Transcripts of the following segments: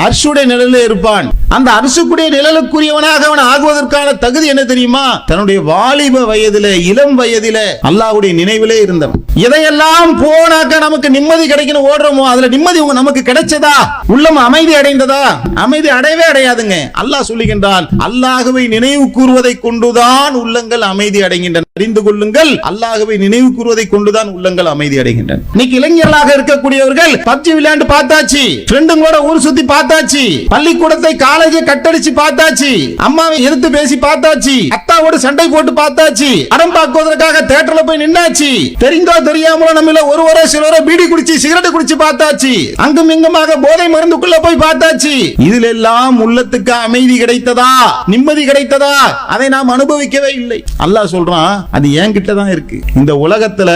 அர்ஷுடைய நிழலிலே இருப்பான். அந்த அர்ஷுக்குடைய நிழலுக்குரியவனாக அவன் ஆகுவதற்கான தகுதி என்ன தெரியுமா? தன்னுடைய வாலிப வயதிலே, இளம் வயதிலே அல்லாஹ்வுடைய நினைவிலே இருந்தவன். எதையெல்லாம் போனாக்க நமக்கு நிம்மதி கிடைக்கணும் ஓடுறோமோ அதுல நிம்மதி நமக்கு கிடைச்சதா? உள்ளம் அமைதி அடைந்ததா? அமைதி அடையவே அடையாதுங்க. அல்லாஹ் சொல்லுகின்றான், அல்லாஹ்வை நினைவு கூறுவதை கொண்டுதான் உள்ளங்கள் அமைதி அடைகின்றன. அறிந்து கொள்ளுங்கள், அல்லாஹ்வை நினைவு கூறுவதை கொண்டுதான் உள்ளங்கள் அமைதி அடைகின்றன. இன்னைக்கு இளைஞர்களாக இருக்கக்கூடியவர்கள் பப்ஜி விளையாண்டு பார்த்தாச்சு, ஃப்ரெண்டுங்களோட ஊர் சுத்தி பார்த்தாச்சு, பள்ளிக்கூடத்தை காலேஜை கட்டடிச்சு பார்த்தாச்சு, அம்மாவை எதிர்த்து பேசி பார்த்தாச்சு, அத்தாவோடு சண்டை போட்டு பார்த்தாச்சு, படம் பார்ப்பதற்காக தியேட்டர்ல போய் நின்னாச்சு, தெரிந்தோ தெரியாமலோ நம்மள ஒருவரோ சிலரோ பீடி குடிச்சு சிகரெட் குடிச்சு பார்த்தாச்சு, அங்கும் இங்குமாக போதை மருந்துக்குள்ள போய் பார்த்தாச்சு. இதில் எல்லாம் உள்ளத்துக்கு அமைதி கிடைத்ததா? நிம்மதி கிடைத்ததா? அதை நாம் அனுபவிக்கவே இல்லை. அல்லாஹ் சொல்றான், அது என்கிட்ட தான் இருக்கு. இந்த உலகத்துல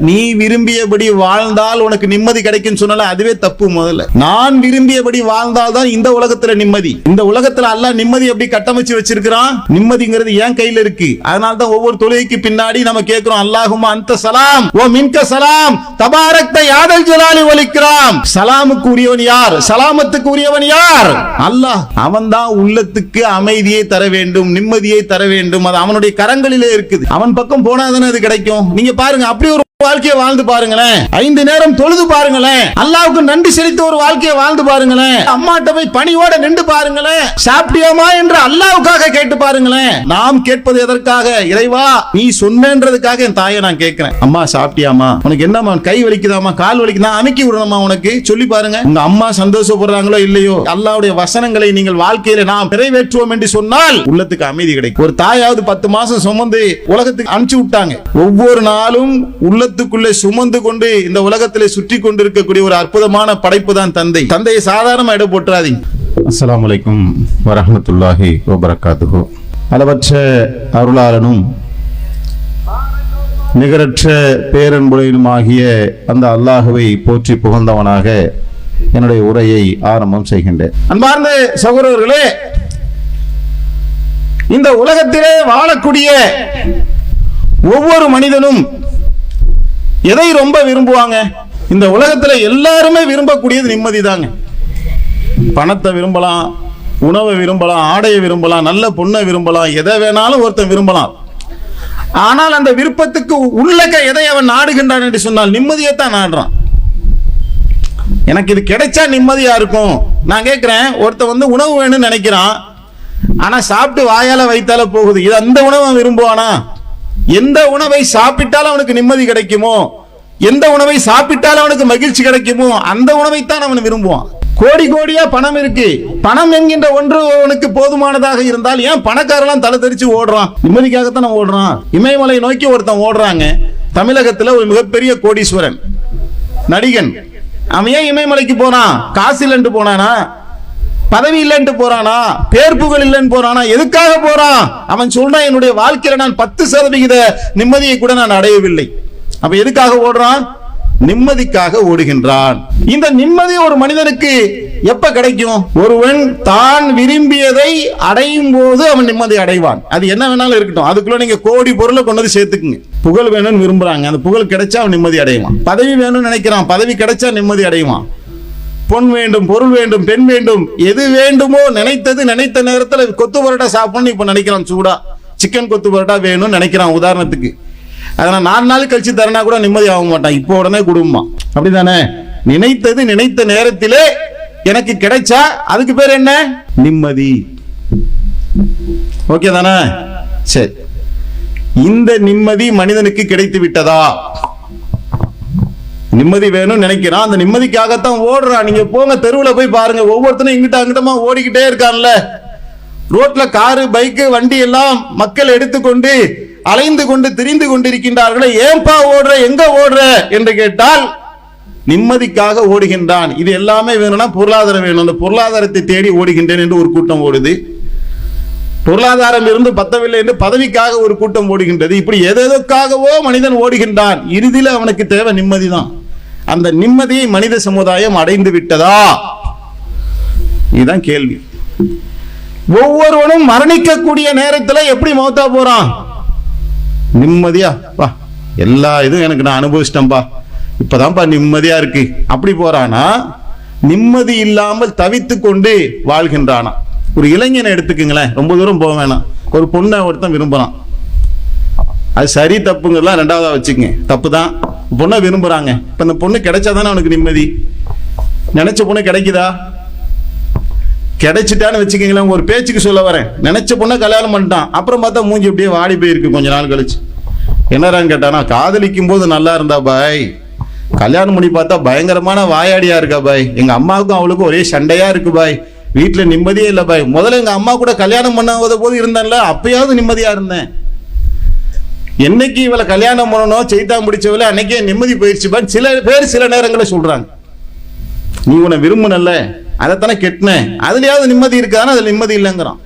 நீ விரும்பியபடி வாழ்ந்தால் உனக்கு நிம்மதி கிடைக்கும் சொன்னால அதுவே தப்பு. முதல்ல நான் விரும்பியபடி வாழ்ந்தால் தான் இந்த உலகத்துல நிம்மதி. இந்த உலகத்துல அல்லாஹ் நிம்மதி எப்படி கட்டமைச்சு வச்சிருக்கிறான்? நிம்மதிங்கிறது என் கையில இருக்கு. அதனால தான் ஒவ்வொரு தொழுகைக்கு பின்னாடி நம்ம கேட்கிறோம், அல்லாஹும்ம அன்த சலாம் வ மின்க சலாம் தபாரக்த யாதல் ஜலாலி வல் இக்ராம். சலாமுக்கு உரியவன் யார்? சலாமத்துக்கு உரியவன் யார்? அல்லாஹ். அவன் தான் உள்ளத்துக்கு அமைதியை தர வேண்டும், நிம்மதியை தர வேண்டும். அது அவனுடைய கரங்களிலே இருக்குது. அவன் பக்கம் போனாதானே அது கிடைக்கும். நீங்க பாருங்க, அப்படி ஒரு வாழ்க்கையை வாழ்ந்து பாருங்களேன். 5 நேரம் தொழுது பாருங்களேன். அல்லாஹ்வுக்கு நன்றி செலுத்த ஒரு வாழ்க்கையை வாழ்ந்து பாருங்களேன். அம்மாட்ட போய் பணியோட நின்று பாருங்களேன். சாப்பிட்டியாமா என்று அல்லாஹ்வுக்காக கேட்டு பாருங்களேன். நாம் கேட்பது எதற்காக? இறைவா நீ சொன்னேன்றதுக்காக என் தாயை நான் கேட்கிறேன். அம்மா சாப்பிட்டியாமா? உனக்கு என்னமா கை வலிக்குதாமா, கால் வலிக்குதா, அமைக்கி விடணுமா உனக்கு? சொல்லி பாருங்க. உங்க அம்மா சந்தோஷப்படுறாங்களோ இல்லையோ, அல்லாஹ்வுடைய வசனங்களை நீங்கள் வாழ்க்கையில நாம் நிறைவேற்றுவோம் என்று சொன்னால் உள்ளத்துக்கு அமைதி கிடைக்கும். ஒரு தாயாவது 10 மாசம் சுமந்து உலகத்துக்கு அனுப்பிச்சு விட்டாங்க. ஒவ்வொரு நாளும் உள்ளத்துக்குள்ளே சுமந்து கொண்டு இந்த உலகத்திலே சுற்றி கொண்டிருக்கக்கூடிய ஒரு அற்புதமான படைப்பு தான் தந்தை. தந்தையை சாதாரண இடம் போட்டுறாதீங்க. அஸ்ஸலாமு அலைக்கும் வரஹ்மத்துல்லாஹி வபரகாத்துஹு. அளவற்ற அருளாளனும் நிகரற்ற பேரன்புடையனுமாகிய அந்த அல்லாஹ்வை போற்றி புகழ்ந்தவனாக என்னுடைய உரையை ஆரம்பம் செய்கின்றேன். அன்பார்ந்த சகோதரர்களே, இந்த உலகத்திலே வாழக்கூடிய ஒவ்வொரு மனிதனும் எதை ரொம்ப விரும்புவாங்க? இந்த உலகத்துல எல்லாருமே விரும்பக்கூடியது நிம்மதி தாங்க. பணத்தை விரும்பலாம், உணவை விரும்பலாம், ஆடையை விரும்பலாம், நல்ல பொண்ணை விரும்பலாம், எதை வேணாலும் ஒருத்தன் விரும்பலாம். ஆனால் அந்த விருப்பத்துக்கு உள்ளக்க எதை அவன் நாடுகின்றான் என்று சொன்னால் நிம்மதியைத்தான் நாடுறான். எனக்கு இது கிடைச்சா நிம்மதியா இருக்கும். நான் கேட்கிறேன், ஒருத்தன் உணவு வேணும்னு நினைக்கிறான், ஆனா சாப்பிட்டு வாயால வைத்தால போகுது. இது அந்த உணவை விரும்புவானா? எந்த உணவை சாப்பிட்டால் அவனுக்கு நிம்மதி கிடைக்குமோ, எந்த உணவை சாப்பிட்டால் அவனுக்கு மகிழ்ச்சி கிடைக்குமோ அந்த உணவைத்தான் அவன் விரும்புவான். கோடி கோடியா பணம் இருக்கு, பணம் என்கின்ற ஒன்று அவனுக்கு போதுமானதாக இருந்தால் ஏன் பணக்காரெல்லாம் தலை தெரிச்சு ஓடுறான்? நிம்மதிக்காகத்தான் ஓடுறான். இமயமலை நோக்கி ஒருத்தன் ஓடுறாங்க. தமிழகத்துல ஒரு மிகப்பெரிய கோடீஸ்வரன் நடிகன். அவன் ஏன் இமயமலைக்கு போறான்? காசு இல்லைன்னு போனானா? பதவி இல்லைன்னு போறானா? பேர் புகழ் இல்லைன்னு போறானா? எதுக்காக போறான்? அவன் சொல்றான், என்னுடைய வாழ்க்கையில நான் 10% நிம்மதியை கூட நான் அடையவில்லை. அப்ப எதுக்காக ஓடுறான்? நிம்மதிக்காக ஓடுகின்றான். இந்த நிம்மதி ஒரு மனிதனுக்கு எப்ப கிடைக்கும்? ஒருவன் தான் விரும்பியதை அடையும் போது அவன் நிம்மதி அடைவான். அது என்ன வேணாலும் இருக்கட்டும். அதுக்குள்ள நீங்க கோடி பொருளை கொண்டு சேர்த்துக்குங்க. புகழ் வேணும்னு விரும்புறாங்க, அந்த புகழ் கிடைச்சா அவன் நிம்மதி அடைவான். பதவி வேணும்னு நினைக்கிறான், பதவி கிடைச்சா நிம்மதி அடைவான். பொன் வேண்டும், பொருள் வேண்டும், பெண் வேண்டும், எது வேண்டுமோ நினைத்தது நினைத்த நேரத்தில் கொத்து பரோட்டா சாப்பிடணும் இப்ப நினைக்கிறான். சூடா சிக்கன் கொத்து பரோட்டா வேணும்னு நினைக்கிறான் உதாரணத்துக்கு. அதனால 4 நாள் கழிச்சு தரனா கூட நிம்மதி ஆக மாட்டான். இப்போ உடனே குடும்பம் அப்படிதானே? நினைத்தது நினைத்த நேரத்திலே எனக்கு கிடைச்சா அதுக்கு பேர் என்ன? நிம்மதி. ஓகே தானே? சரி, இந்த நிம்மதி மனிதனுக்கு கிடைத்து விட்டதா? நிம்மதி வேணும் நினைக்கிறான், அந்த நிம்மதிக்காகத்தான் ஓடுறான். நீங்க போங்க, தெருவில் போய் பாருங்க, ஒவ்வொருத்தரும் இங்கிட்ட அங்கிட்டமா ஓடிக்கிட்டே இருக்கான்ல. ரோட்ல காரு, பைக்கு, வண்டி எல்லாம் மக்கள் எடுத்துக்கொண்டு அலைந்து கொண்டு திரிந்து கொண்டிருக்கின்றார்களே. ஏன்பா ஓடுற, எங்க ஓடுற என்று கேட்டால் நிம்மதிக்காக ஓடுகின்றான். இது எல்லாமே வேணும்னா பொருளாதாரம் வேணும். அந்த பொருளாதாரத்தை தேடி ஓடுகின்றேன் என்று ஒரு கூட்டம் ஓடுது. பொருளாதாரம் இருந்து பத்தவில்லை என்று பதவிக்காக ஒரு கூட்டம் ஓடுகின்றது. இப்படி எதற்காகவோ மனிதன் ஓடுகின்றான். இறுதியில் அவனுக்கு தேவை நிம்மதி தான். அந்த நிம்மதியை மனித சமுதாயம் அடைந்து விட்டதா? இதுதான் கேள்வி. ஒவ்வொருவனும் மரணிக்கக்கூடிய நேரத்தில் எப்படி மௌத்தா போறான்? நிம்மதியா பா, எல்லா இதுவும் எனக்கு நான் அனுபவிச்சிட்டேன்பா, இப்பதான்ப்பா நிம்மதியா இருக்கு அப்படி போறானா? நிம்மதி இல்லாமல் தவித்து கொண்டு வாழ்கின்றானா. ஒரு இளைஞனை எடுத்துக்குங்களேன், ரொம்ப தூரம் போக வேணாம். ஒரு பொண்ணை ஒருத்தன் விரும்புறான், அது சரி தப்புங்கலாம் ரெண்டாவதா வச்சுக்கங்க, தப்பு தான். பொண்ணை விரும்புறாங்க, இப்ப இந்த பொண்ணு கிடைச்சாதானே அவனுக்கு நிம்மதி. நினைச்ச பொண்ணு கிடைக்குதா? கிடைச்சிட்டான்னு வச்சுக்கீங்களேன். ஒரு பேச்சுக்கு சொல்ல வரேன், நினைச்ச பொண்ணை கல்யாணம் பண்ணிட்டான், அப்புறம் பார்த்தா மூஞ்சி அப்படியே வாடி போயிருக்கு. கொஞ்ச நாள் கழிச்சு என்னறான்னு கேட்டானா, காதலிக்கும் போது நல்லா இருந்தா பாய், கல்யாணம் பண்ணி பார்த்தா பயங்கரமான வாயாடியா இருக்கா பாய், எங்க அம்மாவுக்கும் அவளுக்கும் ஒரே சண்டையா இருக்கு பாய், வீட்டுல நிம்மதியே இல்லை பாய். முதல்ல எங்க அம்மா கூட கல்யாணம் பண்ணாத போது இருந்தேன்ல, அப்பயாவது நிம்மதியா இருந்தேன். என்னைக்கு இவளை கல்யாணம் பண்ணணும் செய்தா முடிச்சவளை அன்னைக்கே நிம்மதி போயிடுச்சு பாய். சில பேர் சில நேரங்களில் சொல்றாங்க, நீ உன்னை விரும்புனல்ல அதைத்தானே கெட்டின, அதுலயாவது நிம்மதி இருக்கான்னு, அதுல நிம்மதி இல்லைங்கிறான்.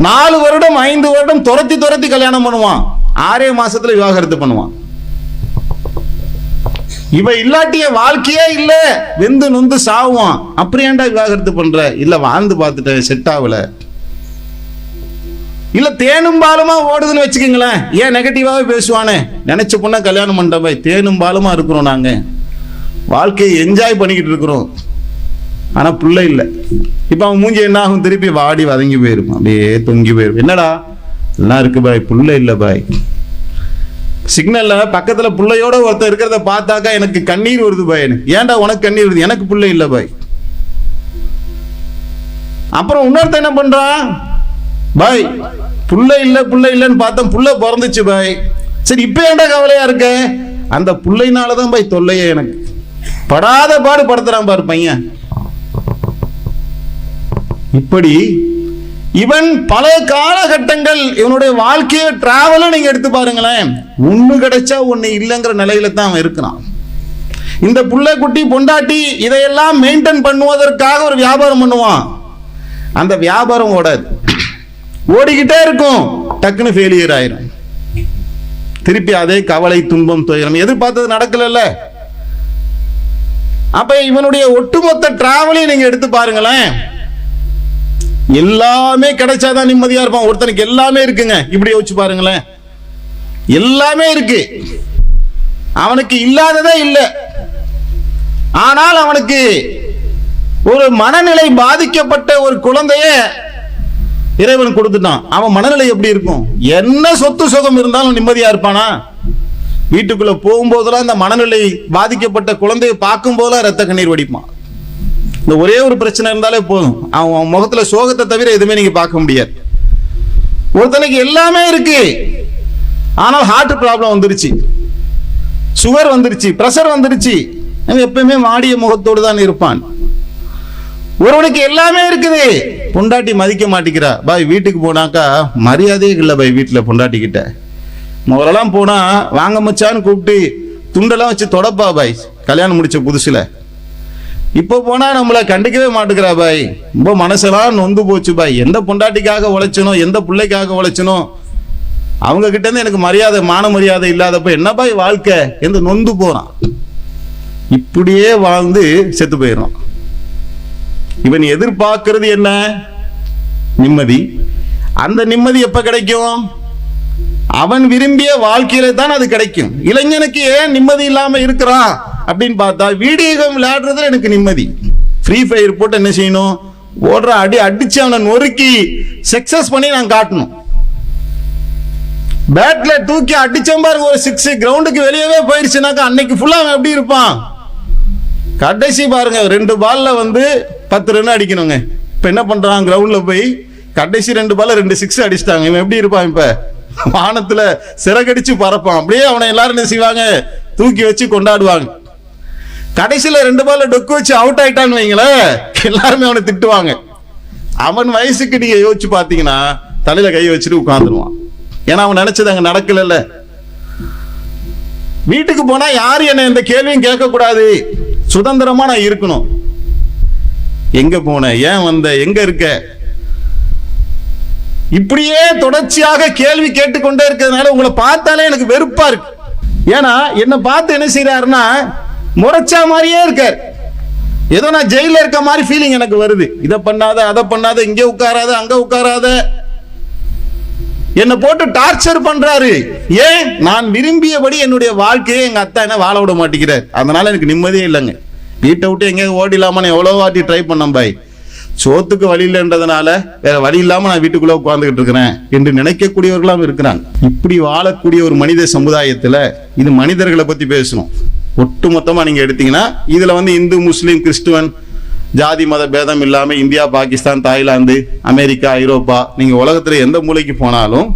4 வருடம் 5 வருடம் துரத்தி துரத்தி கல்யாணம் பண்ணுவான், 6 மாசத்துல விவாகரத்து பண்ணுவான். இவ இல்லாட்டிய வாழ்க்கையே இல்ல, வெந்து நொந்து சாவுவான். அப்புறம் ஏன்டா விவாகரத்து பண்ற? இல்ல வாழ்ந்து பார்த்துட்டேன், செட் ஆகல. இல்ல தேனும் பாலுமா ஓடுதுன்னு வச்சுக்கீங்களேன், ஏன் நெகட்டிவாவே பேசுவானே, நினைச்ச பொண்ண கல்யாணம் பண்ண போய் தேனும் பாலுமா இருக்கிறோம், நாங்க வாழ்க்கையை என்ஜாய் பண்ணிக்கிட்டு இருக்கிறோம், ஆனா புள்ள இல்ல. இப்ப அவன் மூஞ்சி என்ன ஆகும்? திருப்பி வாடி வதங்கி போயிரும், அப்படியே தொங்கி போயிரும். என்னடா எல்லாம் இருக்கு பாய், புள்ள இல்ல பாய். சிக்னல்ல பக்கத்துல புள்ளையோட ஒருத்தர் இருக்கிறத பார்த்தாக்கா எனக்கு கண்ணீர் வருது பாய். ஏன்டா உனக்கு கண்ணீர் வருது? எனக்கு புள்ள இல்ல பாய். அப்புறம் இன்னொருத்த என்ன பண்றான் பாய், புள்ள இல்லன்னு பார்த்தா புள்ள பிறந்துச்சு பாய். சரி இப்ப ஏன்டா கவலையா இருக்க? அந்த புள்ளைனாலதான் பாய் தொல்லையே, எனக்கு படாத பாடு படுத்துறான் பாரு பையன். இப்படி இவன் பல காலகட்டங்கள் இவனுடைய வாழ்க்கையை டிராவலும் நீங்க எடுத்து பாருங்களேன், ஒண்ணு கிடைச்சா ஒண்ணு இல்லைங்கிற நிலையில தான் அவன் இருக்கிறான். இந்த புள்ளை குட்டி பொண்டாட்டி இதையெல்லாம் மெயின்டைன் பண்ணுவதற்காக ஒரு வியாபாரம் பண்ணுவான். அந்த வியாபாரம் ஓடாது, ஓடிக்கிட்டே இருக்கும், டக்குன்னு ஃபெயிலியர் ஆயிரும். திருப்பி அதே கவலை துன்பம் துயரம், எதிர்பார்த்தது நடக்கல. அப்ப இவனுடைய ஒட்டுமொத்த டிராவலையும் நீங்க எடுத்து பாருங்களேன், எல்லாமே கிடைச்சாதான் நிம்மதியா இருப்பான். ஒருத்தனுக்கு எல்லாமே இருக்குங்க, இப்படி யோசிச்சு பாருங்களேன், எல்லாமே இருக்கு, அவனுக்கு இல்லாததே இல்லை. ஆனால் அவனுக்கு ஒரு மனநிலை பாதிக்கப்பட்ட ஒரு குழந்தைய இறைவன் கொடுத்துட்டான். அவன் மனநிலை எப்படி இருக்கும்? என்ன சொத்து சுகம் இருந்தாலும் நிம்மதியா இருப்பானா? வீட்டுக்குள்ள போகும்போதெல்லாம் அந்த மனநிலை பாதிக்கப்பட்ட குழந்தையை பார்க்கும் போதெல்லாம் ரத்த கண்ணீர் வடிப்பான். இந்த ஒரே ஒரு பிரச்சனை இருந்தாலே போதும், அவன் முகத்துல சோகத்தை தவிர எதுவுமே நீங்க பார்க்க முடியாது. ஒருத்தனுக்கு எல்லாமே இருக்கு, ஆனால் ஹார்ட் ப்ராப்ளம் வந்துருச்சு, சுகர் வந்துருச்சு, பிரஷர் வந்துருச்சு, அவன் எப்பயுமே மாடிய முகத்தோடு தான் இருப்பான். ஒருவனுக்கு எல்லாமே இருக்குது, பொண்டாட்டி மதிக்க மாட்டேங்கிறா பாய். வீட்டுக்கு போனாக்கா மரியாதையே இல்லை பாய். வீட்டுல பொண்டாட்டி கிட்ட முதலெல்லாம் போனா வாங்க மச்சான்னு கூப்பிட்டு துண்டெல்லாம் வச்சு தொடப்பா பாய், கல்யாணம் முடிச்ச புதுசுல. இப்போ போனா நம்மளை கண்டுக்கவே மாட்டேங்கிறா பாய். ரொம்ப மனசெல்லாம் நொந்து போச்சு பாய். எந்த பொண்டாட்டிக்காக உழைச்சனோ, எந்த பிள்ளைக்காக உழைச்சனோ, அவங்க கிட்ட இருந்து எனக்கு மரியாதை மான மரியாதை இல்லாதப்ப என்ன பாய் வாழ்க்கை என்று நொந்து போறான். இப்படியே வாழ்ந்து செத்து போயிடும். இவன் எதிர்பார்க்கிறது என்ன? நிம்மதி. அந்த நிம்மதி எப்ப கிடைக்கும்? அவன் விரும்பிய வாழ்க்கையில தான் அது கிடைக்கும். இளைஞனுக்கு ஏன் நிம்மதி இல்லாம இருக்கிறான் அப்படின்னு பார்த்தா, வீடியோ கேம் விளையாடுறதுல எனக்கு நிம்மதி. ஃப்ரீ ஃபயர் போட்டு என்ன செய்யணும்? ஓடுற அடிச்சு அவனை நொறுக்கி சக்சஸ் பண்ணி நான் காட்டணும். பேட்ல தூக்கி அடிச்சம் பாருங்க, ஒரு 6 கிரவுண்டுக்கு வெளியவே போயிருச்சுனாக்கா அன்னைக்கு ஃபுல்லா அவன் எப்படி இருப்பான்? கடைசி பாருங்க 2 பால்ல 10 ரன் அடிக்கணுங்க. இப்ப என்ன பண்றான்? கிரவுண்ட்ல போய் கடைசி 2 பால்ல 2 6 அடிச்சிட்டாங்க. இவன் எப்படி இருப்பான்? இப்ப வானத்துல சிறகடிச்சு பறப்பான். அப்படியே அவனை எல்லாரும் என்ன செய்வாங்க? தூக்கி வச்சு கொண்டாடுவாங்க. கடைசியில 2 பால்ல டொக்கு வச்சு அவுட் ஆயிட்டான்னு வைங்களேன், எல்லாருமே அவனை திட்டுவாங்க. அவன் வயசுக்கு நீங்க யோசிச்சு பாத்தீங்கன்னா தலையில கை வச்சுட்டு உட்கார்ந்துருவான். ஏன்னா அவன் நினைச்சது அங்க நடக்கல. வீட்டுக்கு போனா யாரும் என்ன எந்த கேள்வியும் கேட்க கூடாது, சுதந்திரமா நான் இருக்கணும். எங்க போன, ஏன் வந்த, எங்க இருக்க, இப்படியே தொடர்ச்சியாக கேள்வி கேட்டுக்கொண்டே இருக்கிறதுனால உங்களை பார்த்தாலே எனக்கு வெறுப்பா இருக்கு. ஏன்னா என்ன பார்த்து என்ன செய்யறாருன்னா முறைச்சா மாதிரியே இருக்கார். ஏதோ நான் ஜெயில இருக்க மாதிரி ஃபீலிங் எனக்கு வருது. இதை பண்ணாத, அதை பண்ணாத, இங்க உட்காராத, அங்க உட்காராத, என்ன போட்டு டார்ச்சர் பண்றாரு. ஏன்? நான் விரும்பியபடி என்னுடைய வாழ்க்கையை எங்க அத்தா என்ன வாழ விட மாட்டேங்கிறார். அதனால எனக்கு நிம்மதியே இல்லைங்க. வீட்டை விட்டு எங்கேயாவது ஓடிலாமான்னு எவ்வளோ வாட்டி ட்ரை பண்ணோம் பாய். சோத்துக்கு வழி இல்லைன்றதுனால வேற வழி இல்லாம நான் வீட்டுக்குள்ள உட்கார்ந்துகிட்டு இருக்கிறேன் என்று நினைக்கக்கூடியவர்களாம் இருக்கிறாங்க. இப்படி வாழக்கூடிய ஒரு மனித சமுதாயத்துல இது மனிதர்களை பத்தி பேசணும். ஒட்டு மொத்தமா நீங்க எடுத்தீங்கன்னா இதுல இந்து முஸ்லீம் கிறிஸ்துவன் ஜாதி மத பேதம் இல்லாம இந்தியா, பாகிஸ்தான், தாய்லாந்து, அமெரிக்கா, ஐரோப்பா, நீங்க உலகத்துல எந்த மூலைக்கு போனாலும்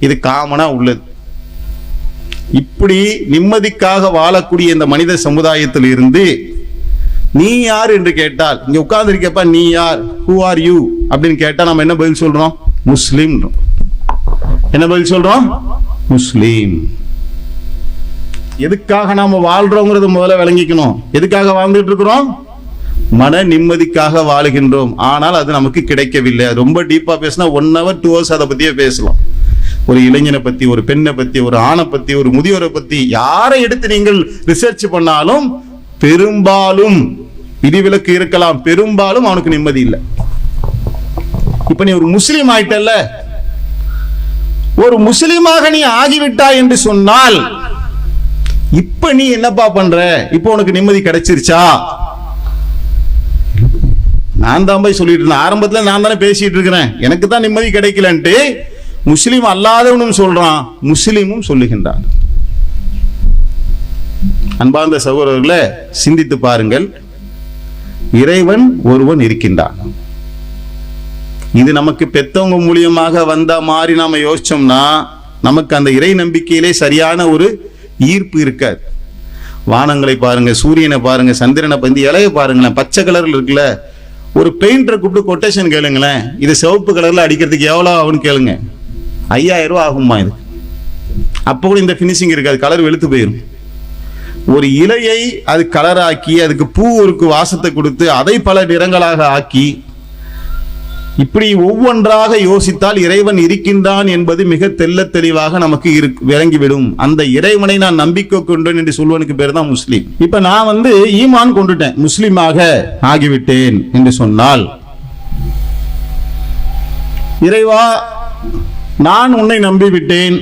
இது காமனா உள்ளது. இப்படி நிம்மதிக்காக வாழக்கூடிய இந்த மனித சமுதாயத்தில் இருந்து நீ யார் என்று கேட்டால், இங்க உட்கார்ந்து இருக்கப்ப நீ யார், ஹூ ஆர் யூ அப்படின்னு கேட்டா நம்ம என்ன பதில் சொல்றோம்? முஸ்லீம். என்ன பதில் சொல்றோம்? முஸ்லீம். எதுக்காக நாம வாழ்றோங்கிறது முதல்ல விளங்கிக்கணும். எதுக்காக வாழ்ந்துட்டு இருக்கிறோம்? மன நிம்மதிக்காக வாழுகின்றோம். ஆனால் அது நமக்கு கிடைக்கவில்லை. ரொம்ப டீப்பா பேசினா 1 hour 2 hours அதை பத்தியே பேசலாம். ஒரு இளைஞனை பத்தி, ஒரு பெண்ணை பத்தி, ஒரு ஆணை பத்தி, ஒரு முதியோரை பத்தி யாரை எடுத்து நீங்கள் ரிசர்ச் பண்ணாலும் பெரும்பாலும் விதிவிலக்கு இருக்கலாம், பெரும்பாலும் அவனுக்கு நிம்மதி இல்லை. இப்ப நீ ஒரு முஸ்லீம் ஆயிட்டல்ல, ஒரு முஸ்லீமாக நீ ஆகிவிட்டாய் என்று சொன்னால் இப்ப நீ என்னப்பா பண்ற? இப்ப உனக்கு நிம்மதி கிடைச்சிருச்சா? நான் தான் போய் சொல்லிட்டு இருந்தேன் ஆரம்பத்துல, நான் தானே பேசிட்டு இருக்கிறேன், எனக்கு தான் நிம்மதி கிடைக்கலன்ட்டு முஸ்லீம் அல்லாதவனும் சொல்றான், முஸ்லீமும் சொல்லுகின்றான். அன்பார்ந்த சகோதரர்களே, சிந்தித்து பாருங்கள். இறைவன் ஒருவன் இருக்கின்றான். இது நமக்கு பெத்தவங்க மூலியமாக வந்த மாதிரி நாம யோசிச்சோம்னா நமக்கு அந்த இறை நம்பிக்கையிலே சரியான ஒரு ஈர்ப்பு இருக்காது. வானங்களை பாருங்க, சூரியனை பாருங்க, சந்திரனை பத்தி இலைய பாருங்களேன், பச்சை கலர்ல இருக்குல்ல. ஒரு பெயிண்டரை கூப்பிட்டு கொட்டேஷன் கேளுங்களேன், இது சிவப்பு கலர்ல அடிக்கிறதுக்கு எவ்வளவு ஆகும்னு கேளுங்க. 5000 ரூபாய் ஆகுமா இது? அப்போ கூட இந்த பினிஷிங் இருக்காது, கலர் வெளுத்து போயிடும். ஒரு இலையை அது கலராக்கி அதுக்கு பூவுக்கு வாசத்தை கொடுத்து அதை பல நிறங்களாக ஆக்கி இப்படி ஒவ்வொன்றாக யோசித்தால் இறைவன் இருக்கின்றான் என்பது மிக தெல்ல தெளிவாக நமக்கு விளங்கிவிடும். அந்த இறைவனை நான் நம்பிக்கை கொண்டேன் என்று சொல்வனுக்கு பேர் தான் முஸ்லீம். இப்ப நான் ஈமான் கொண்டுட்டேன், முஸ்லீமாக ஆகிவிட்டேன் என்று சொன்னால், இறைவா நான் உன்னை நம்பிவிட்டேன்,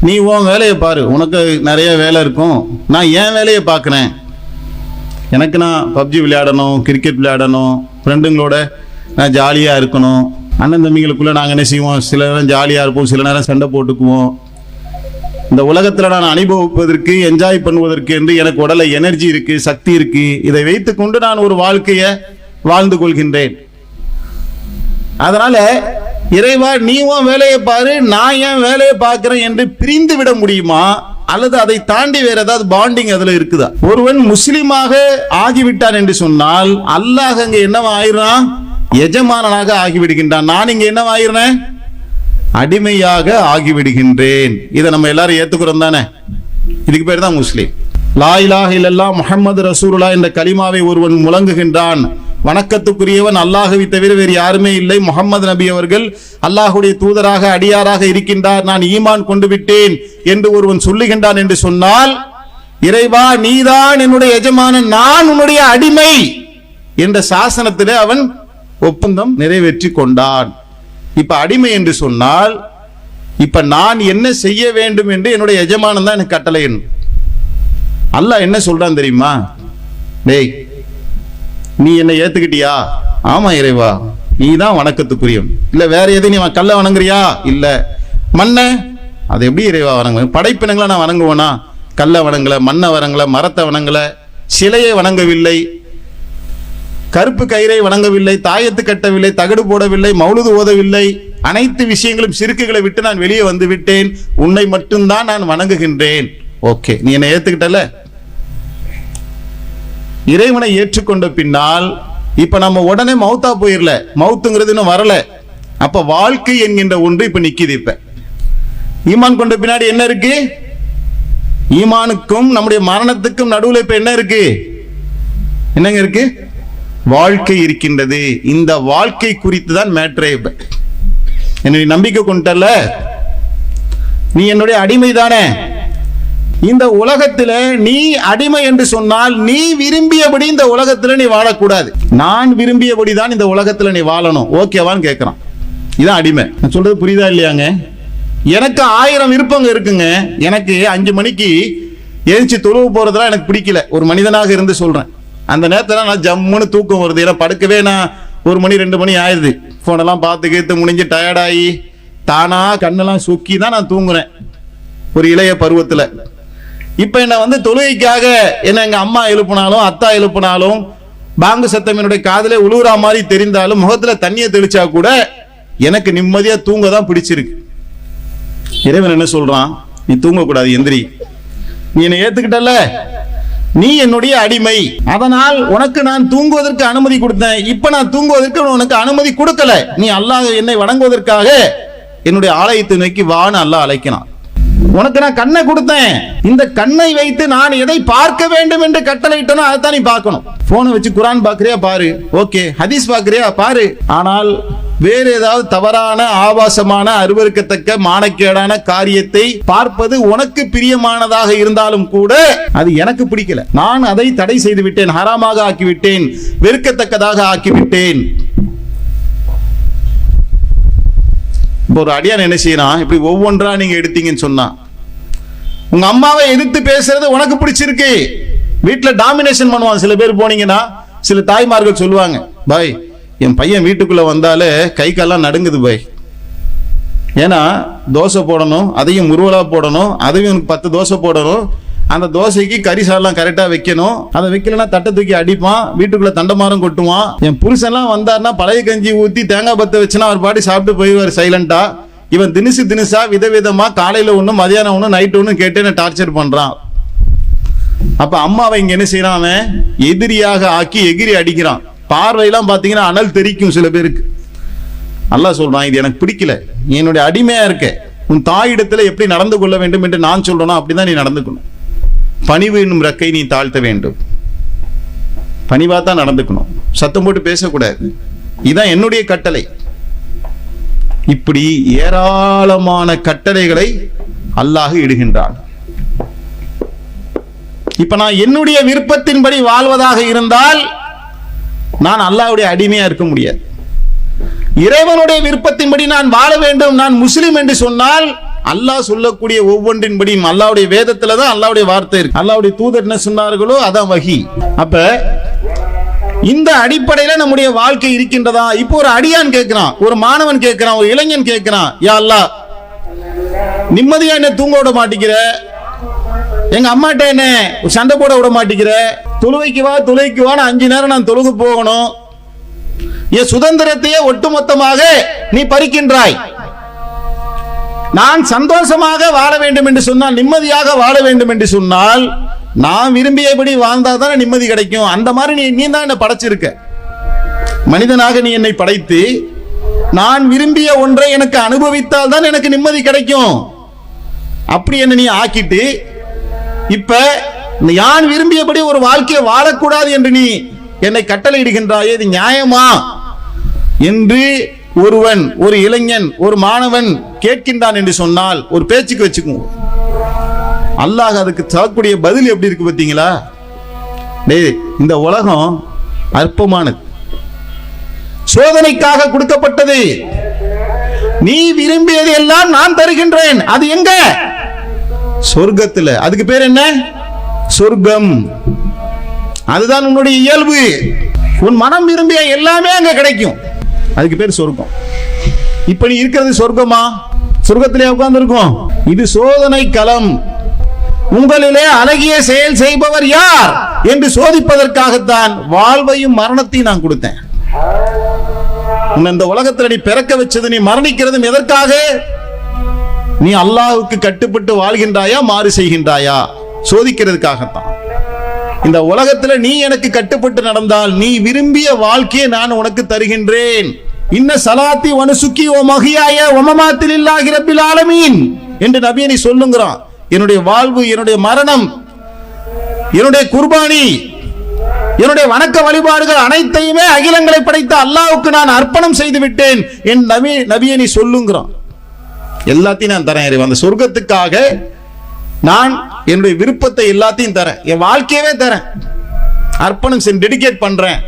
நீ உன் வேலையை பாரு, உனக்கு நிறைய வேலை இருக்கும், நான் என் வேலையை பார்க்குறேன். எனக்கு நான் பப்ஜி விளையாடணும், கிரிக்கெட் விளையாடணும், ஃப்ரெண்டுங்களோட நான் ஜாலியாக இருக்கணும், அண்ணன் தம்பிங்களுக்குள்ளே நாங்கள் என்ன செய்வோம், சில நேரம் ஜாலியாக இருப்போம், சில நேரம் சண்டை போட்டுக்குவோம். இந்த உலகத்தில் நான் அனுபவிப்பதற்கு, என்ஜாய் பண்ணுவதற்கு என்று எனக்கு உடலை எனர்ஜி இருக்கு, சக்தி இருக்கு. இதை வைத்துக்கொண்டு நான் ஒரு வாழ்க்கையை வாழ்ந்து கொள்கின்றேன். அதனால இறைவா நீ உன் வேலையை பாரு, நான் என் வேலையை பார்க்கிறேன் என்று பிரிந்து விட முடியுமா? அல்லது அதை தாண்டி வேற ஏதாவது பாண்டிங் அதுல இருக்குதா? ஒருவன் முஸ்லிமாக ஆகிவிட்டான் என்று சொன்னால் அல்லாஹ் அங்க என்னவா ஆயிடுறான்? எஜமானனாக ஆகிவிடுகின்றான். நான் இங்க என்னவா ஆயிடுறேன்? அடிமையாக ஆகிவிடுகின்றேன். இதை நம்ம எல்லாரும் ஏத்துக்கிறோம் தானே? இதுக்கு பேர் தான் முஸ்லிம். லா இலாஹ இல்லல்லாஹ் முஹம்மது ரசூலுல்லாஹ் என்ற கலிமாவை ஒருவன் முழங்குகின்றான், வணக்கத்துக்குரியவன் அல்லாஹ்வை தவிர வேறு யாருமே இல்லை, முஹம்மது நபி அவர்கள் அல்லாஹ்வுடைய தூதராக அடியாராக இருக்கின்றார், நான் ஈமான் கொண்டு விட்டேன் என்று ஒருவன் சொல்லுகின்றான் என்று சொன்னால், இறைவா நீதான் என்னுடைய எஜமானன், நான் உன்னுடைய அடிமை என்ற சாசனத்திலே அவன் ஒப்பந்தம் நிறைவேற்றி கொண்டான். இப்ப அடிமை என்று சொன்னால் இப்ப நான் என்ன செய்ய வேண்டும் என்று என்னுடைய எஜமானன் தான் எனக்கு கட்டளை. அல்லாஹ் என்ன சொல்றான் தெரியுமா? டேய் நீ என்னை ஏத்துக்கிட்டியா? ஆமா இறைவா நீ தான் வணக்கத்துக்குரியவன். இல்ல வேற எது, நீ கல்ல வணங்குறியா? இல்ல. மண்ண அது எப்படி இறைவா வணங்க? படைப்பினங்களை நான் வணங்குவேனா? கல்ல வணங்கல, மண்ணை வணங்கல, மரத்தை வணங்கல, சிலையை வணங்கவில்லை, கருப்பு கயிறை வணங்கவில்லை, தாயத்து கட்டவில்லை, தகடு போடவில்லை, மௌலுது ஓதவில்லை, அனைத்து விஷயங்களும் சிறுக்குகளை விட்டு நான் வெளியே வந்து விட்டேன், உன்னை மட்டும்தான் நான் வணங்குகின்றேன். ஓகே, நீ என்னை ஏத்துக்கிட்டல. இறைவனை ஏற்றுக்கொண்ட பின்னால் இப்ப நம்ம உடனே மௌத்தா போயிடல, மௌத்துங்கிறது இன்னும் வரல. அப்ப வாழ்க்கை என்கின்ற ஒன்று இப்ப நிக்குது. இப்ப ஈமான் கொண்ட பின்னாடி என்ன இருக்கு? ஈமானுக்கும் நம்முடைய மரணத்துக்கும் நடுவில் இப்ப என்ன இருக்கு? என்னங்க இருக்கு? வாழ்க்கை இருக்கின்றது. இந்த வாழ்க்கை குறித்து தான் மேட்ரே. என்னுடைய நம்பிக்கை கொண்டல, நீ என்னுடைய அடிமை தானே. இந்த உலகத்துல நீ அடிமை என்று சொன்னால் நீ விரும்பியபடி இந்த உலகத்துல நீ வாழக்கூடாது, நான் விரும்பியபடி தான் இந்த உலகத்துல நீ வாழணும். ஓகேவான்னு கேட்கிறான். இதான் அடிமை. நான் சொல்றது புரியுதா இல்லையாங்க? எனக்கு 1000 விருப்பங்க இருக்குங்க. எனக்கு 5 மணிக்கு எழுச்சி தொழுவு போறதெல்லாம் எனக்கு பிடிக்கல, ஒரு மனிதனாக இருந்து சொல்றேன். அந்த நேரத்தில் நான் ஜம்முன்னு தூக்கம் வருது. ஏன்னா படுக்கவே நான் 1 மணி 2 மணி ஆயிடுது. ஃபோனெல்லாம் பார்த்து கேத்து முடிஞ்சு டயர்டாகி தானா கண்ணெல்லாம் சொக்கி தான் நான் தூங்குறேன் ஒரு இளைய பருவத்தில். இப்போ என்னை தொழுகைக்காக என்ன எங்கள் அம்மா எழுப்பினாலும் அத்தா எழுப்பினாலும் பாங்கு சத்தம் என்னுடைய காதிலே உழுவுற மாதிரி தெரிந்தாலும் முகத்தில் தண்ணியை தெளிச்சா கூட எனக்கு நிம்மதியாக தூங்க தான் பிடிச்சிருக்கு. இறைவன் என்ன சொல்றான்? நீ தூங்கக்கூடாது, எந்திரி. நீ என்னை ஏத்துக்கிட்டல, நீ என்னுடைய அடிமை, அதனால் உனக்கு நான் தூங்குவதற்கு அனுமதி கொடுத்தேன். இப்ப நான் தூங்குவதற்கு உனக்கு அனுமதி கொடுக்கல. நீ அல்லாஹ் என்னை வணங்குவதற்காக என்னுடைய ஆலயத்தை நோக்கி வான்னு அல்லாஹ் அழைக்கிறான். உனக்கு நான் கண்ணை கொடுத்தேன், இந்த கண்ணை வைத்து நான் எதை பார்க்க வேண்டும் என்று கட்டளையிட்டனோ அதைத்தான் நீ பார்க்கணும். போனை வச்சு குரான் பார்க்கறியா பாரு, ஓகே. ஹதீஸ் பார்க்கறியா பாரு. ஆனால் வேறு ஏதாவது தவறான ஆபாசமான அருவருக்கத்தக்க மானக்கேடான காரியத்தை பார்ப்பது உனக்கு பிரியமானதாக இருந்தாலும் கூட அது எனக்கு பிடிக்கல. நான் அதை தடை செய்து விட்டேன், ஹராமாக ஆக்கிவிட்டேன், வெறுக்கத்தக்கதாக ஆக்கிவிட்டேன். இப்போ ஒரு அடியான் என்ன செய்யறான்? இப்படி ஒவ்வொன்றா நீங்க எடுத்தீங்கன்னு சொன்னா, உங்க அம்மாவை எதிர்த்து பேசுறது உனக்கு பிடிச்சிருக்கு, வீட்டுல டாமினேஷன் பண்ணுவான். சில பேர் போனீங்கன்னா சில தாய்மார்கள் சொல்லுவாங்க, பாய் என் பையன் வீட்டுக்குள்ள வந்தாலே கை கால்லாம் நடுங்குது பாய். ஏன்னா தோசை போடணும், அதையும் முருவலா போடணும், அதையும் 10 தோசை போடணும், அந்த தோசைக்கு கறி சாலாம் கரெக்டா வைக்கணும், அதை வைக்கலன்னா தட்டை தூக்கி அடிப்பான், வீட்டுக்குள்ள தண்டமாரம் கொட்டுவான். என் புருஷன்லாம் வந்தாருன்னா பழைய கஞ்சி ஊத்தி தேங்காய் பத்த வச்சுன்னா அவர் பாட்டி சாப்பிட்டு போயிடுவார் சைலண்டா. இவன் தினுசா விதவிதமா காலையில ஒண்ணு மதியானம் ஒண்ணு நைட் ஒண்ணு கேட்டு என்ன டார்ச்சர் பண்றான். அப்ப அம்மாவை இங்க என்ன செய்யறான்? அவன் எதிரியாக ஆக்கி எகிரி அடிக்கிறான். பார்வையெல்லாம் பாத்தீங்கன்னா அனல் தெரிக்கும் சில பேருக்கு. அல்லாஹ் சொல்றான், இது எனக்கு பிடிக்கல, நீ என்னுடைய அடிமையா இருக்க, உன் தாயிடத்துல எப்படி நடந்து கொள்ள வேண்டும் என்று நான் சொல்றேனோ அப்படிதான் நீ நடந்துக்கணும். பணிவு என்னும் ரெக்கை நீ தாழ்த்த வேண்டும், பணிவா தான் நடந்துக்கணும், சத்தம் போட்டு பேசக்கூடாது, இதுதான் என்னுடைய கட்டளை. இப்படி ஏராளமான கட்டளைகளை அல்லாஹ் இடுகின்றான். இப்ப நான் என்னுடைய விருப்பத்தின்படி வாழ்வதாக இருந்தால் நான் அல்லாஹ்வுடைய அடிமையா இருக்க முடியாது. இறைவனுடைய விருப்பத்தின்படி நான் வாழ வேண்டும், நான் முஸ்லிம் என்று சொன்னால் அல்லாஹ் சொல்லக்கூடிய ஒவ்வொன்றின்படியும் அல்லாஹ்வுடைய வேதத்துல தான் அல்லாஹ்வுடைய வார்த்தை இருக்கு. அல்லாஹ்வுடைய தூதர் என்ன சொன்னார்களோ அதான் வஹி. அப்ப இந்த அடிப்படையில நம்முடைய வாழ்க்கை இருக்கின்றதா? இப்போ ஒரு அடியான் கேட்கிறான், ஒரு மாணவன் கேட்கிறான், ஒரு இளைஞன் கேட்கிறான், யா அல்லாஹ் நிம்மதியா என்ன தூங்க விட மாட்டேங்கிற, எங்க அம்மாட்ட என்ன சண்டை போட விட மாட்டேங்கிற, தொழுகைக்கு வா 5 நேரம் நான் தொழுகு போகணும், என் சுதந்திரத்தையே ஒட்டுமொத்தமாக நீ பறிக்கின்றாய். நான் சந்தோஷமாக வாழ வேண்டும் என்று சொன்னால், நிம்மதியாக வாழ வேண்டும் என்று சொன்னால் நான் விரும்பியபடி வாழ்ந்தால் தான் நிம்மதி கிடைக்கும். அந்த மாதிரி நீ தான் என்னை படைச்சிருக்க, மனிதனாக நீ என்னை படைத்து நான் விரும்பிய ஒன்றை எனக்கு அனுபவித்தால் தான் எனக்கு நிம்மதி கிடைக்கும். அப்படி என்ன நீ ஆக்கிட்டு இப்ப நான் விரும்பியபடி ஒரு வாழ்க்கையை வாழக்கூடாது என்று நீ என்னை கட்டளையிடுகின்றாயே, இது நியாயமா என்று ஒருவன், ஒரு இளைஞன், ஒரு மாணவன் கேட்கின்றான் என்று சொன்னால் ஒரு பேச்சுக்கு வச்சுக்குவோம். அல்லாஹ் அதுக்கு தரக்கூடிய பதில் எப்படி இருக்கு பார்த்தீங்களா? இந்த உலகம் அற்பமானது, சோதனைக்காக கொடுக்கப்பட்டது. நீ விரும்பியது எல்லாம் நான் தருகின்றேன். அது எங்க? சொர்க்கத்துல. அதுக்கு பேர் என்ன? சொர்க்கம். அதுதான் உன்னுடைய இயல்பு. உன் மனம் விரும்பிய எல்லாமே அங்க கிடைக்கும், அதுக்கு பேர் சொர்க்கம். இப்ப நீ இருக்கிறது சொர்க்கமா? சொர்க்கத்திலே உட்கார்ந்து இருக்கும். இது சோதனை களம். உங்களிலே அழகிய செயல் செய்பவர் யார் என்று சோதிப்பதற்காகத்தான் வாழ்வையும் மரணத்தையும் நான் கொடுத்தேன். இந்த உலகத்தில் நீ பிறக்க வச்சது, நீ மரணிக்கிறதும் எதற்காக? நீ அல்லாஹ்வுக்கு கட்டுப்பட்டு வாழ்கின்றாயா, மாறு செய்கின்றாயா, சோதிக்கிறதுக்காகத்தான். இந்த உலகத்தில் நீ எனக்கு கட்டுப்பட்டு நடந்தால் நீ விரும்பிய வாழ்க்கையை நான் உனக்கு தருகின்றேன். இன்ன சலாத்தி வனுசுக்கி ஓ மஹியாய வமமாத்தி லில்லாஹி ரப்பில் ஆலமீன் என்று நபி நீ சொல்லுங்கிறான். என்னுடைய வாழ்வு, என்னுடைய மரணம், என்னுடைய குர்பானி, என்னுடைய வணக்க வழிபாடுகள் அனைத்தையுமே அகிலங்களை படைத்த அல்லாஹ்வுக்கு நான் அர்ப்பணம் செய்து விட்டேன் என் நபியை நீ சொல்லுங்கிறான். எல்லாத்தையும் நான் தரேன். அந்த சொர்க்கத்துக்காக நான் என்னுடைய விருப்பத்தை எல்லாத்தையும் தரேன், என் வாழ்க்கையவே தரேன், அர்ப்பணம் செஞ்சு டெடிகேட் பண்றேன்.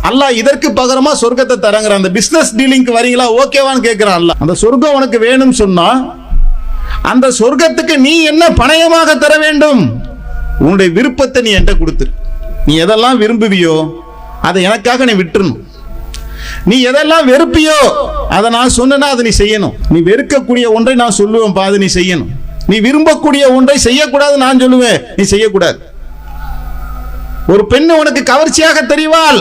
அல்லாஹ் இதற்கு பகரமா சொர்க்கத்தை தரங்கிற. அந்த பிசினஸ் டீலிங்க்கு வரீங்களா, ஓகேவான்னு கேட்கிறான் அல்லாஹ். அந்த சொர்க்கம் உனக்கு வேணும் சொன்னா அந்த சொர்க்கத்துக்கு நீ என்ன பணயமாக தர வேண்டும்? உன்னுடைய விருப்பத்தை நீ என்கிட்ட கொடுத்துரு. நீ எதெல்லாம் விரும்புவியோ அதை எனக்காக நீ விட்டுறணும். நீ எதெல்லாம் வெறுப்பியோ அதை நான் சொன்னா அதை நீ செய்யணும். நீ வெறுக்கக்கூடிய ஒன்றை நான் சொல்லுவேன், அதை நீ செய்யணும். நீ விரும்பக்கூடிய ஒன்றை செய்யக்கூடாது நான் சொல்லுவேன், நீ செய்யக்கூடாது. ஒரு பெண்ணு உனக்கு கவர்ச்சியாக தெரிவாள்,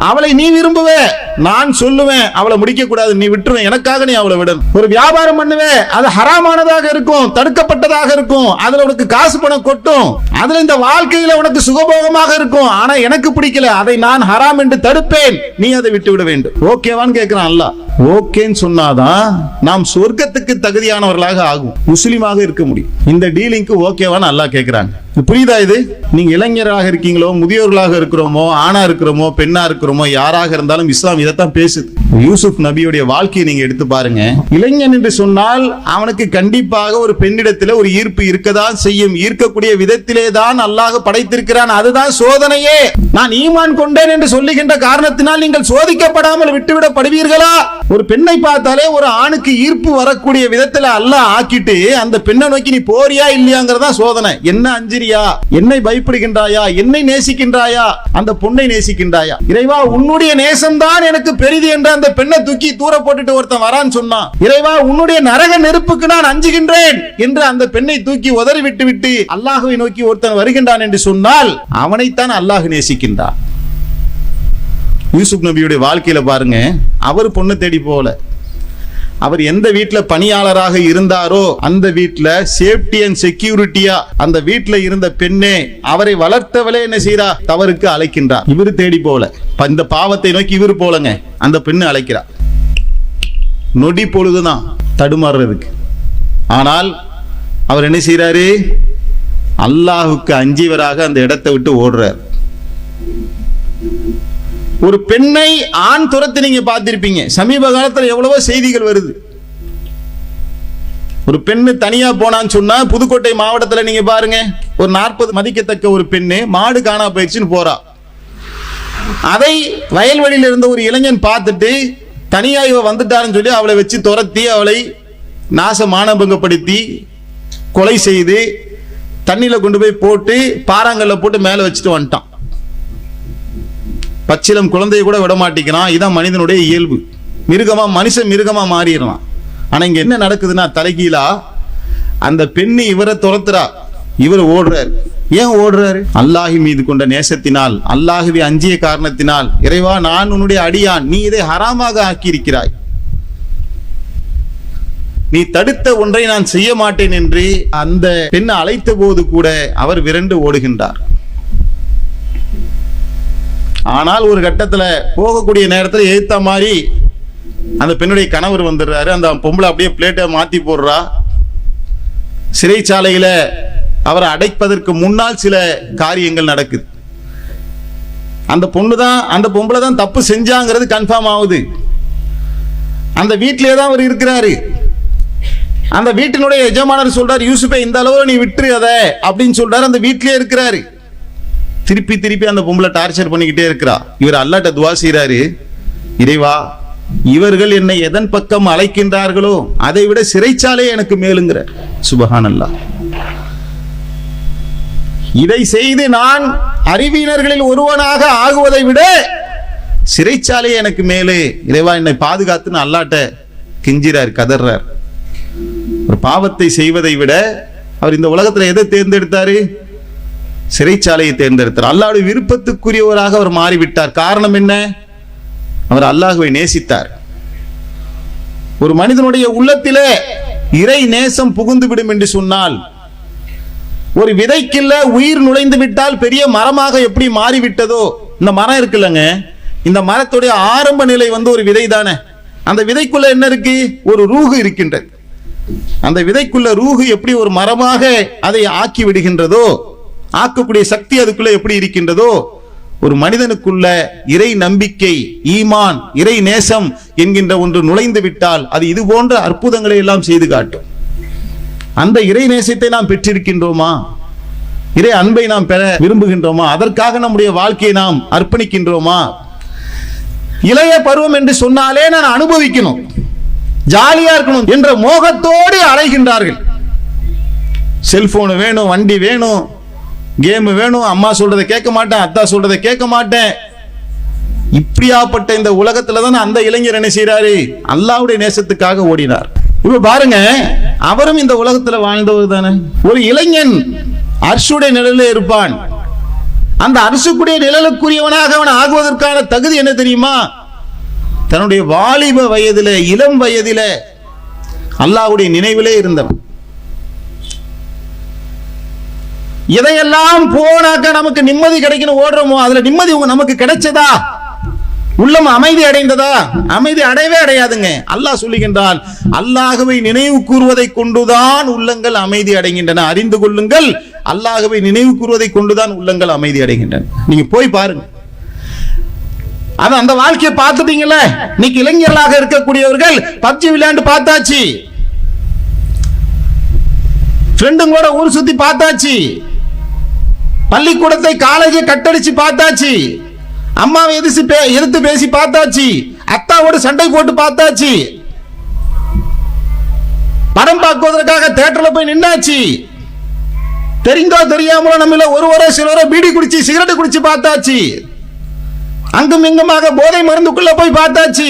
அவளை நீ விரும்புவே, நான் சொல்லுவேன் அவளை முடிக்க கூடாது, நீ விட்டுருவேன், எனக்காக நீ அவளை விடணும். ஒரு வியாபாரம் பண்ணுவே, அது ஹராமானதாக இருக்கும், தடுக்கப்பட்டதாக இருக்கும், அதுல உனக்கு காசு பணம் கொட்டும், அதுல இந்த வாழ்க்கையில உனக்கு சுகபோகமாக இருக்கும், ஆனா எனக்கு பிடிக்கல, அதை நான் ஹராம் என்று தடுப்பேன், நீ அதை விட்டு விட வேண்டும். ஓகேவான்னு கேட்கிறான் அல்லாஹ். ஓகேன்னு சொன்னாதான் நாம் சொர்க்கத்துக்கு தகுதியானவர்களாக ஆகும், முஸ்லிமாக இருக்க முடியும். இந்த டீலிங்க்கு ஓகேவான்னு அல்லாஹ் கேட்கிறாங்க. புரியுதா? இது நீங்க இளைஞராக இருக்கீங்களோ, முதியோர்களாக இருக்கிறோமோ, ஆணா இருக்கிறோமோ, பெண்ணா இருக்கிறோமோ, யாராக இருந்தாலும் இஸ்லாம் இதைத்தான் பேசுது. யூசுப் நபியுடைய வாழ்க்கையை நீங்க எடுத்து பாருங்க. இளைஞன் என்று சொன்னால் அவனுக்கு கண்டிப்பாக ஒரு பெண்ணிடத்தில் ஒரு ஈர்ப்பு இருக்கதான் செய்யும். ஈர்க்கக்கூடிய விதத்திலே தான் அல்லாஹ் படைத்திருக்கிறான். அதுதான் சோதனையே. நான் ஈமான் கொண்டேன் என்று சொல்லுகின்ற காரணத்தினால் நீங்கள் சோதிக்கப்படாமல் விட்டுவிடப்படுவீர்களா? ஒரு பெண்ணை பார்த்தாலே ஒரு ஆணுக்கு ஈர்ப்பு வரக்கூடிய விதத்தில் அல்லாஹ் ஆக்கிட்டு அந்த பெண்ணை நோக்கி நீ போறியா இல்லையாங்கிறதா சோதனை. என்ன அஞ்சிரியா? என்னை பயப்படுகின்றாயா? என்னை நேசிக்கின்றாயா? அந்த பொண்ணை நேசிக்கின்றாயா? இறைவா உன்னுடைய நேசம்தான் எனக்கு பெரிது என்று அந்த பெண்ணை தூக்கி தூர போட்டுட்டு ஒருத்தன் வரான்னு சொன்னான். இறைவா உன்னுடைய நரக நெருப்புக்கு நான் அஞ்சுகின்றேன் என்று அந்த பெண்ணை தூக்கி உதறி விட்டு அல்லாஹ்வை நோக்கி ஒருத்தன் வருகின்றான் என்று சொன்னால் அவனைத்தான் அல்லாஹ் நேசிக்கின்றான். யூசுப் நபியுடைய வாழ்க்கையில பாருங்க, அவர் பொண்ணு தேடி போல. அவர் எந்த வீட்டுல பணியாளராக இருந்தாரோ அந்த வீட்டுல சேஃப்டி அண்ட் செக்யூரிட்டியா அந்த வீட்டுல இருந்த பெண்ணே அவரை வளர்த்தவளே என்ன செய்யறா? தவறுக்கு அழைக்கின்றார். இவரு தேடி போல, இந்த பாவத்தை நோக்கி இவரு போலங்க, அந்த பெண்ணு அழைக்கிறார். நொடி பொழுதுதான் தடுமாறுறதுக்கு. ஆனால் அவர் என்ன செய்யறாரு? அல்லாஹுக்கு அஞ்சியவராக அந்த இடத்தை விட்டு ஓடுறார். ஒரு பெண்ணை ஆண் துரத்து நீங்க பார்த்திருப்பீங்க. சமீப காலத்தில் எவ்வளவோ செய்திகள் வருது. ஒரு பெண்ணு தனியா போனான்னு சொன்னா புதுக்கோட்டை மாவட்டத்தில் நீங்க பாருங்க, ஒரு 40 மதிக்கத்தக்க ஒரு பெண்ணு மாடு காணா போயிடுச்சுன்னு போறா. அதை வயல்வெளியில இருந்த ஒரு இளைஞன் பார்த்துட்டு தனியா இவ வந்துட்டாருன்னு சொல்லி அவளை வச்சு துரத்தி அவளை நாச மானபங்கப்படுத்தி கொலை செய்து தண்ணியில கொண்டு போய் போட்டு பாறாங்கல்ல போட்டு மேல வச்சுட்டு வந்துட்டான். பச்சிலம் குழந்தையை கூட விட மாட்டேங்கிறான். இதான் மனிதனுடைய இயல்பு. மிருகமா மனுஷன் மிருகமா மாறிடலாம். ஆனா இங்க என்ன நடக்குதுன்னா, தலைகீழா அந்த பெண்ணு இவரை துரத்துறா, இவர் ஓடுறாரு. ஏன் ஓடுறாரு? அல்லாஹ் மீது கொண்ட நேசத்தினால், அல்லாஹ்வை அஞ்சிய காரணத்தினால். இறைவா நான் உன்னுடைய அடியான், நீ இதை ஹராமாக ஆக்கி இருக்கிறாய், நீ தடுத்த ஒன்றை நான் செய்ய மாட்டேன் என்று அந்த பெண்ணை அழைத்த போது கூட அவர் விரண்டு ஓடுகின்றார். ஆனால் ஒரு கட்டத்துல போகக்கூடிய நேரத்தில் ஏத்த மாதிரி அந்த பெண்ணுடைய கணவர் வந்துடுறாரு. அந்த பொம்பளை அப்படியே பிளேட்டை மாத்தி போடுறா. சிறைச்சாலையில அவரை அடைப்பதற்கு முன்னால் சில காரியங்கள் நடக்குது. அந்த பொம்பளை தான் தப்பு செஞ்சாங்கிறது கன்ஃபார்ம் ஆகுது. அந்த வீட்டிலே தான் அவர் இருக்கிறாரு. அந்த வீட்டினுடைய எஜமானர் சொல்றாரு, யூசுப்பை இந்த அளவு நீ விட்டுரு அதை அப்படின்னு சொல்றாரு. அந்த வீட்டிலே இருக்கிறாரு. திருப்பி அந்த பொம்பளை டார்ச்சர் பண்ணிக்கிட்டே இருக்கிறா. இவர் அல்லாஹ்ட்ட துஆ செய்றாரு, இறைவா இவர்கள் என்னை எதன் பக்கம் அழைக்கின்றார்களோ அதை விட சிறைச்சாலை எனக்கு மேலுங்கிற. சுபஹானல்லாஹ். இதை செய்து நான் அறிவியனர்களில் ஒருவனாக ஆகுவதை விட சிறைச்சாலை எனக்கு மேலே. இறைவா என்னை பாதுகாத்துன்னு அல்லாஹ்ட்ட கெஞ்சிறார், கதறார். ஒரு பாவத்தை செய்வதை விட அவர் இந்த உலகத்துல எதை தேர்ந்தெடுத்தாரு? சிறைச்சாலையை தேர்ந்தெடுத்தார். அல்லாஹ்வுடைய விருப்பத்துக்குரியவராக அவர் மாறிவிட்டார். காரணம் என்ன? அவர் அல்லாஹ்வை நேசித்தார். ஒரு மனிதனுடைய உள்ளத்திலே இறை நேசம் புகுந்து விடும் என்று சொன்னால், ஒரு விதைக்குள்ள உயிர் நுழைந்து விட்டால் பெரிய மரமாக எப்படி மாறிவிட்டதோ, இந்த மரம் இருக்குல்லங்க, இந்த மரத்துடைய ஆரம்ப நிலை ஒரு விதை தானே. அந்த விதைக்குள்ள என்ன இருக்கு? ஒரு ரூஹு இருக்கின்றது. அந்த விதைக்குள்ள ரூஹு எப்படி ஒரு மரமாக அதை ஆக்கி விடுகின்றதோ, ஆக்கக்கூடிய சக்தி அதுக்குள்ள எப்படி இருக்கின்றதோ, ஒரு மனிதனுக்குள்ள இறை நம்பிக்கை, ஈமான், இறை நேசம் என்கின்ற ஒன்று நுழைந்து விட்டால் அது இது போன்ற அற்புதங்களை எல்லாம் செய்து காட்டும். அந்த இறை நேசத்தை நாம் பெற்றிருக்கின்றோமா? இறை அன்பை நாம் பெற விரும்புகின்றோமா? அதற்காக நம்முடைய வாழ்க்கையை நாம் அர்ப்பணிக்கின்றோமா? இளைய பருவம் என்று சொன்னாலே நான் அனுபவிக்கணும், ஜாலியா இருக்கணும் என்ற மோகத்தோடு அலைகின்றார்கள். செல்போன் வேணும், வண்டி வேணும், கேம் வேணும், அம்மா சொல்றதை கேட்க மாட்டேன், அத்தா சொல்றதை கேட்க மாட்டேன். இப்படியாப்பட்ட இந்த உலகத்துல தான் அந்த இளைஞர் என்ன செய்யறாரு? அல்லாஹ்வுடைய நேசத்துக்காக ஓடினார். இப்ப பாருங்க, அவரும் இந்த உலகத்துல வாழ்ந்தவர் தானே. ஒரு இளைஞன் அர்ஷுடைய நிழலில் இருப்பான். அந்த அர்ஷுக்குடைய நிழலுக்குரியவனாக அவன் ஆகுவதற்கான தகுதி என்ன தெரியுமா? தன்னுடைய வாலிப வயதில, இளம் வயதில அல்லாஹ்வுடைய நினைவிலே இருந்தவன். எதையெல்லாம் போனாக்க நமக்கு நிம்மதி கிடைக்கணும் ஓடுறோமோ, அதுல நிம்மதி நமக்கு கிடைச்சதா? உள்ளம் அமைதி அடைந்ததா? அமைதி அடையவே அடையாதுங்க. அல்லாஹ் சொல்லுகின்றான், அல்லாஹ்வை நினைவு கூறுவதை கொண்டுதான் உள்ளங்கள் அமைதி அடைகின்றன. அறிந்து கொள்ளுங்கள், அல்லாஹ்வை நினைவு கூறுவதை கொண்டுதான் உள்ளங்கள் அமைதி அடைகின்றன. நீங்க போய் பாருங்க. அது அந்த வாழ்க்கையை பார்த்துட்டீங்கல்ல. இன்னைக்கு இளைஞர்களாக இருக்கக்கூடியவர்கள் பப்ஜி விளையாண்டு பார்த்தாச்சு, ஃப்ரெண்டுங்களோட ஊர் சுத்தி பார்த்தாச்சு, பள்ளிக்கூடத்தை காலேஜை கட்டடிச்சு பார்த்தாச்சு, அம்மாவை எதிர்த்து பேசி பார்த்தாச்சு, அத்தாவோடு சண்டை போட்டு பார்த்தாச்சு, படம் பார்க்குவதற்காக தியேட்டர்ல போய் நின்னாச்சு, தெரிந்தோ தெரியாமலோ நம்மள ஒருவரோ சிலரோ பீடி குடிச்சு சிகரெட் குடிச்சு பார்த்தாச்சு, அங்கும் இங்குமாக போதை மருந்துக்குள்ள போய் பார்த்தாச்சு,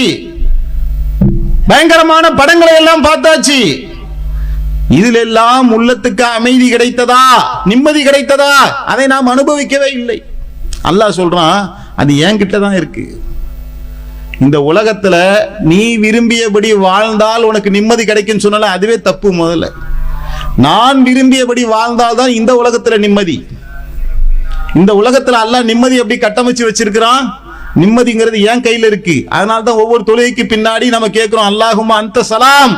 பயங்கரமான படங்களை எல்லாம் பார்த்தாச்சு. இதில் எல்லாம் உள்ளத்துக்கு அமைதி கிடைத்ததா? நிம்மதி கிடைத்ததா? அதை நாம் அனுபவிக்கவே இல்லை. அல்லாஹ் சொல்றான், அது என்கிட்ட தான் இருக்கு. இந்த உலகத்துல நீ விரும்பியபடி வாழ்ந்தால் உனக்கு நிம்மதி கிடைக்கும் சொன்னால அதுவே தப்பு. முதல்ல நான் விரும்பியபடி வாழ்ந்தால் தான் இந்த உலகத்துல நிம்மதி. இந்த உலகத்துல அல்லாஹ் நிம்மதி எப்படி கட்டமைச்சு வச்சிருக்கிறான்? நிம்மதிங்கிறது என் கையில இருக்கு. அதனால்தான் ஒவ்வொரு தொழுகைக்கு பின்னாடி நம்ம கேட்கிறோம், அல்லாஹும்ம அன்த சலாம்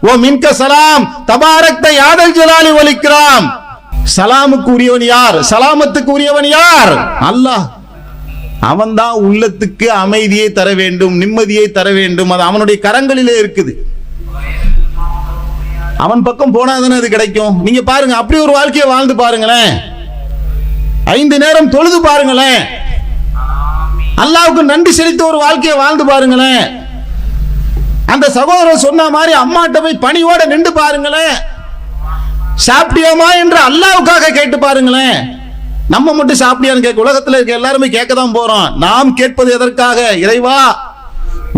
ஓ மின்க சலாம் தபாரக்த யாதல் ஜலாலி வல் இக்ராம். சலாமுக்கு உரியவன் யார்? சலாமத்துக்கு உரியவன் யார்? அல்லாஹ். அவன்தான் உள்ளத்துக்கு அமைதியை தர வேண்டும், நிம்மதியை தர வேண்டும். அது அவனுடைய கரங்களிலே இருக்குது. அவன் பக்கம் போனாதானே அது கிடைக்கும். நீங்க பாருங்க, அப்படி ஒரு வாழ்க்கையை வாழ்ந்து பாருங்களேன். 5 நேரம் தொழுது பாருங்களேன். அல்லாஹ்வுக்கு நன்றி செலுத்த ஒரு வாழ்க்கையை வாழ்ந்து பாருங்களேன். அந்த சகோதரர் சொன்ன மாதிரி அம்மாட்ட போய் பணியோட நின்று பாருங்களேன். சாப்பிட்டியாமா என்று அல்லாஹ்வுக்காக கேட்டு பாருங்களேன். நம்ம மட்டும் சாப்பிட்டியான்னு கேட்க, உலகத்தில் இருக்க எல்லாருமே கேட்க தான் போறோம். நாம் கேட்பது எதற்காக? இறைவா,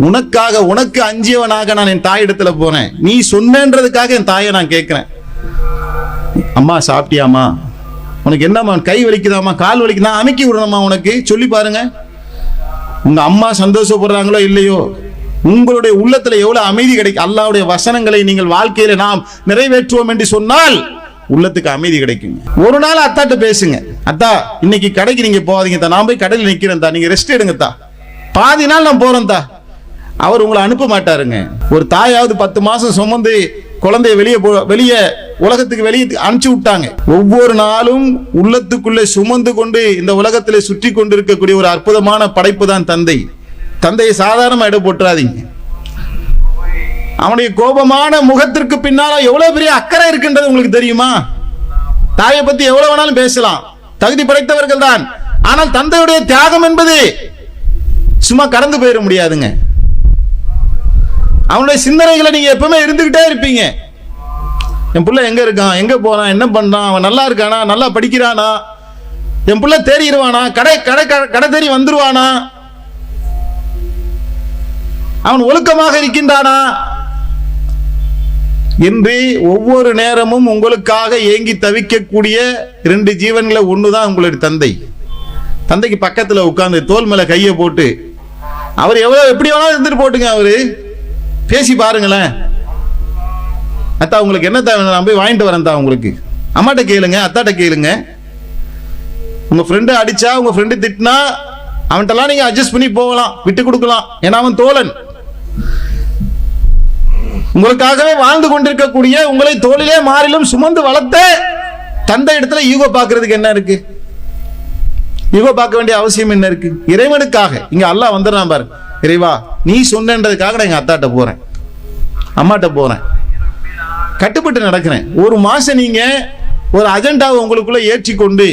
உனக்காக, உனக்கு அஞ்சியவனாக நான் என் தாயிடத்துல போனேன். நீ சொன்னன்றதுக்காக என் தாயை நான் கேட்கிறேன். அம்மா சாப்பிட்டியாமா? உனக்கு என்னம்மா கை வலிக்குதாமா, கால் வலிக்குதா, அமைக்கி விடணுமா உனக்கு? சொல்லி பாருங்க. உங்க அம்மா சந்தோஷப்படுறாங்களோ இல்லையோ, உங்களுடைய உள்ளத்துல எவ்வளவு அமைதி கிடைக்கும். அல்லாஹ்வுடைய வசனங்களை நீங்கள் வாழ்க்கையில நாம் நிறைவேற்றுவோம் என்று சொன்னால் உள்ளத்துக்கு அமைதி கிடைக்கும். ஒரு நாள் அத்தாட்ட பேசுங்க, அத்தா இன்னைக்கு கடைக்கு நீங்க போகாதீங்க தா, நான் போய் கடையில் நிக்கிறேன் தா, நீங்க ரெஸ்ட் எடுங்க தா, பாதி நாள் நான் போறேன் தா. அவர் உங்களை அனுப்ப மாட்டாருங்க. ஒரு தாயாவது 10 மாசம் சுமந்து குழந்தைய வெளியே உலகத்துக்கு வெளியே அனுப்பிச்சு விட்டாங்க. ஒவ்வொரு நாளும் உள்ளத்துக்குள்ளே சுமந்து கொண்டு இந்த உலகத்திலே சுற்றி கொண்டு இருக்கக்கூடிய ஒரு அற்புதமான படைப்பு தான் தந்தை. தந்தையை சாதாரண இடம் போட்டுறாதீங்க. அவனுடைய கோபமான முகத்திற்கு பின்னால எவ்வளவு பெரிய அக்கறை இருக்கின்றது உங்களுக்கு தெரியுமா? தாயை பத்தி எவ்வளவு வேணாலும் பேசலாம், தகுதி படைத்தவர்கள் தான். ஆனால் தந்தையுடைய தியாகம் என்பது சும்மா கடந்து போயிட முடியாதுங்க. அவனுடைய சிந்தனைகளை நீங்க எப்பவுமே இருந்துகிட்டே இருப்பீங்க. என் பிள்ளை எங்க இருக்கான், எங்க போறான், என்ன பண்றான், அவன் நல்லா இருக்கானா, நல்லா படிக்கிறானா, என் பிள்ளை தேறிடுவானா, கடை தேறி வந்துருவானா, அவன் ஒழுக்கமாக இருக்கின்றானா என்று ஒவ்வொரு நேரமும் உங்களுக்காக ஏங்கி தவிக்கக்கூடிய 2 ஜீவன்களை ஒண்ணுதான் உங்களுடைய தந்தை. தந்தைக்கு பக்கத்துல உட்கார்ந்து தோல் மேல கையை போட்டு, அவர் எவ்வளவு எப்படி வேணாலும் இருந்துட்டு போட்டுங்க, அவரு பேசி பாருங்களேன். அத்தா உங்களுக்கு என்ன தேவை, நான் போய் வாங்கிட்டு வரேன் தான். உங்களுக்கு அம்மாட்ட கேளுங்க, அத்தாட்ட கேளுங்க. உங்க ஃப்ரெண்டு அடிச்சா, உங்க ஃப்ரெண்டு திட்டினா அவன்கிட்டலாம் நீங்க அட்ஜஸ்ட் பண்ணி போகலாம், விட்டு கொடுக்கலாம். ஏன்னா அவன் தோழன். உங்களுக்காகவே வாழ்ந்து கொண்டிருக்கக்கூடிய, உங்களை தோளிலே மாறிலும் சுமந்து வளர்த்த தந்தை இடத்துல ஈகோ பார்க்கறதுக்கு என்ன இருக்கு? ஈகோ பார்க்க வேண்டிய அவசியம் என்ன இருக்கு? இறைவனுக்காக இங்க அல்லாஹ் வந்துடுறான் பாரு. இறைவா, நீ சொன்னன்றதுக்காக நான் எங்க அத்தாட்ட போறேன், அம்மாட்ட போறேன், கட்டுப்பட்டு நடக்கிறேன். ஒரு மாசம் நீங்க ஒரு அஜெண்டாவை உங்களுக்குள்ள ஏற்றி கொண்டு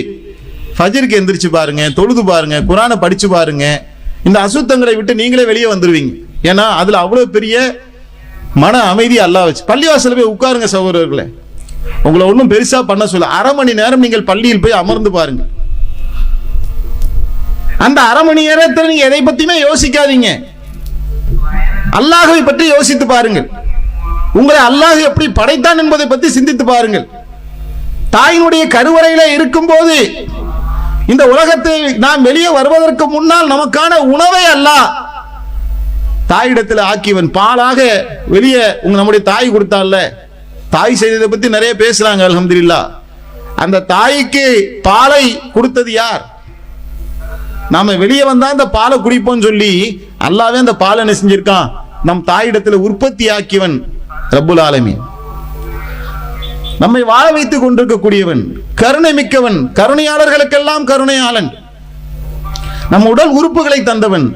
ஃபஜ்ருக்கு எந்திரிச்சு பாருங்க, தொழுது பாருங்க, குர்ஆனை படிச்சு பாருங்க. இந்த அசுத்தங்களை விட்டு நீங்களே வெளியே வந்துருவீங்க. ஏன்னா அதுல அவ்வளவு பெரிய மன அமைதி அல்லாஹ் வச்சு. பள்ளிவாசல்ல போய் உட்காருங்க சகோதரர்களே. உங்களை ஒன்றும் பெருசா பண்ண சொல்ல, அரை மணி நேரம் நீங்கள் பள்ளியில் போய் அமர்ந்து பாருங்க. அந்த அரை மணி நேரத்தில் நீங்க எதை பத்தியுமே யோசிக்காதீங்க, அல்லாஹ்வை பற்றி யோசித்து பாருங்கள். உங்களை அல்லாஹ் எப்படி படைத்தான் என்பதை பற்றி சிந்தித்து பாருங்கள். தாயினுடைய கருவறையில இருக்கும் போது இந்த உலகத்தை நாம் வெளியே வருவதற்கு முன்னால் நமக்கான உணவை அல்லாஹ் தாயிடத்தில் ஆக்கியவன். பாலாக வெளியே நம்முடைய தாய் கொடுத்தால, தாய் செய்ததை பத்தி நிறைய பேசுறாங்க அல்ஹம்துலில்லாஹ். அந்த தாய்க்கு பாலை கொடுத்தது யார்? நாம வெளியே வந்தா அந்த பாலை குடிப்போம் சொல்லி அல்லாஹ்வே அந்த பாலை என்ன செஞ்சிருக்கான்? நம் தாயிடத்தில் உற்பத்தி ஆக்கியவன் ரப்புல் ஆலமீன். நம்மை வாழ வைத்துக் கொண்டிருக்கக்கூடியவன், கருணை மிக்கவன், கருணையாளர்களுக்கெல்லாம் கருணையாளன். நம் உடல் உறுப்புகளை தந்தவன்,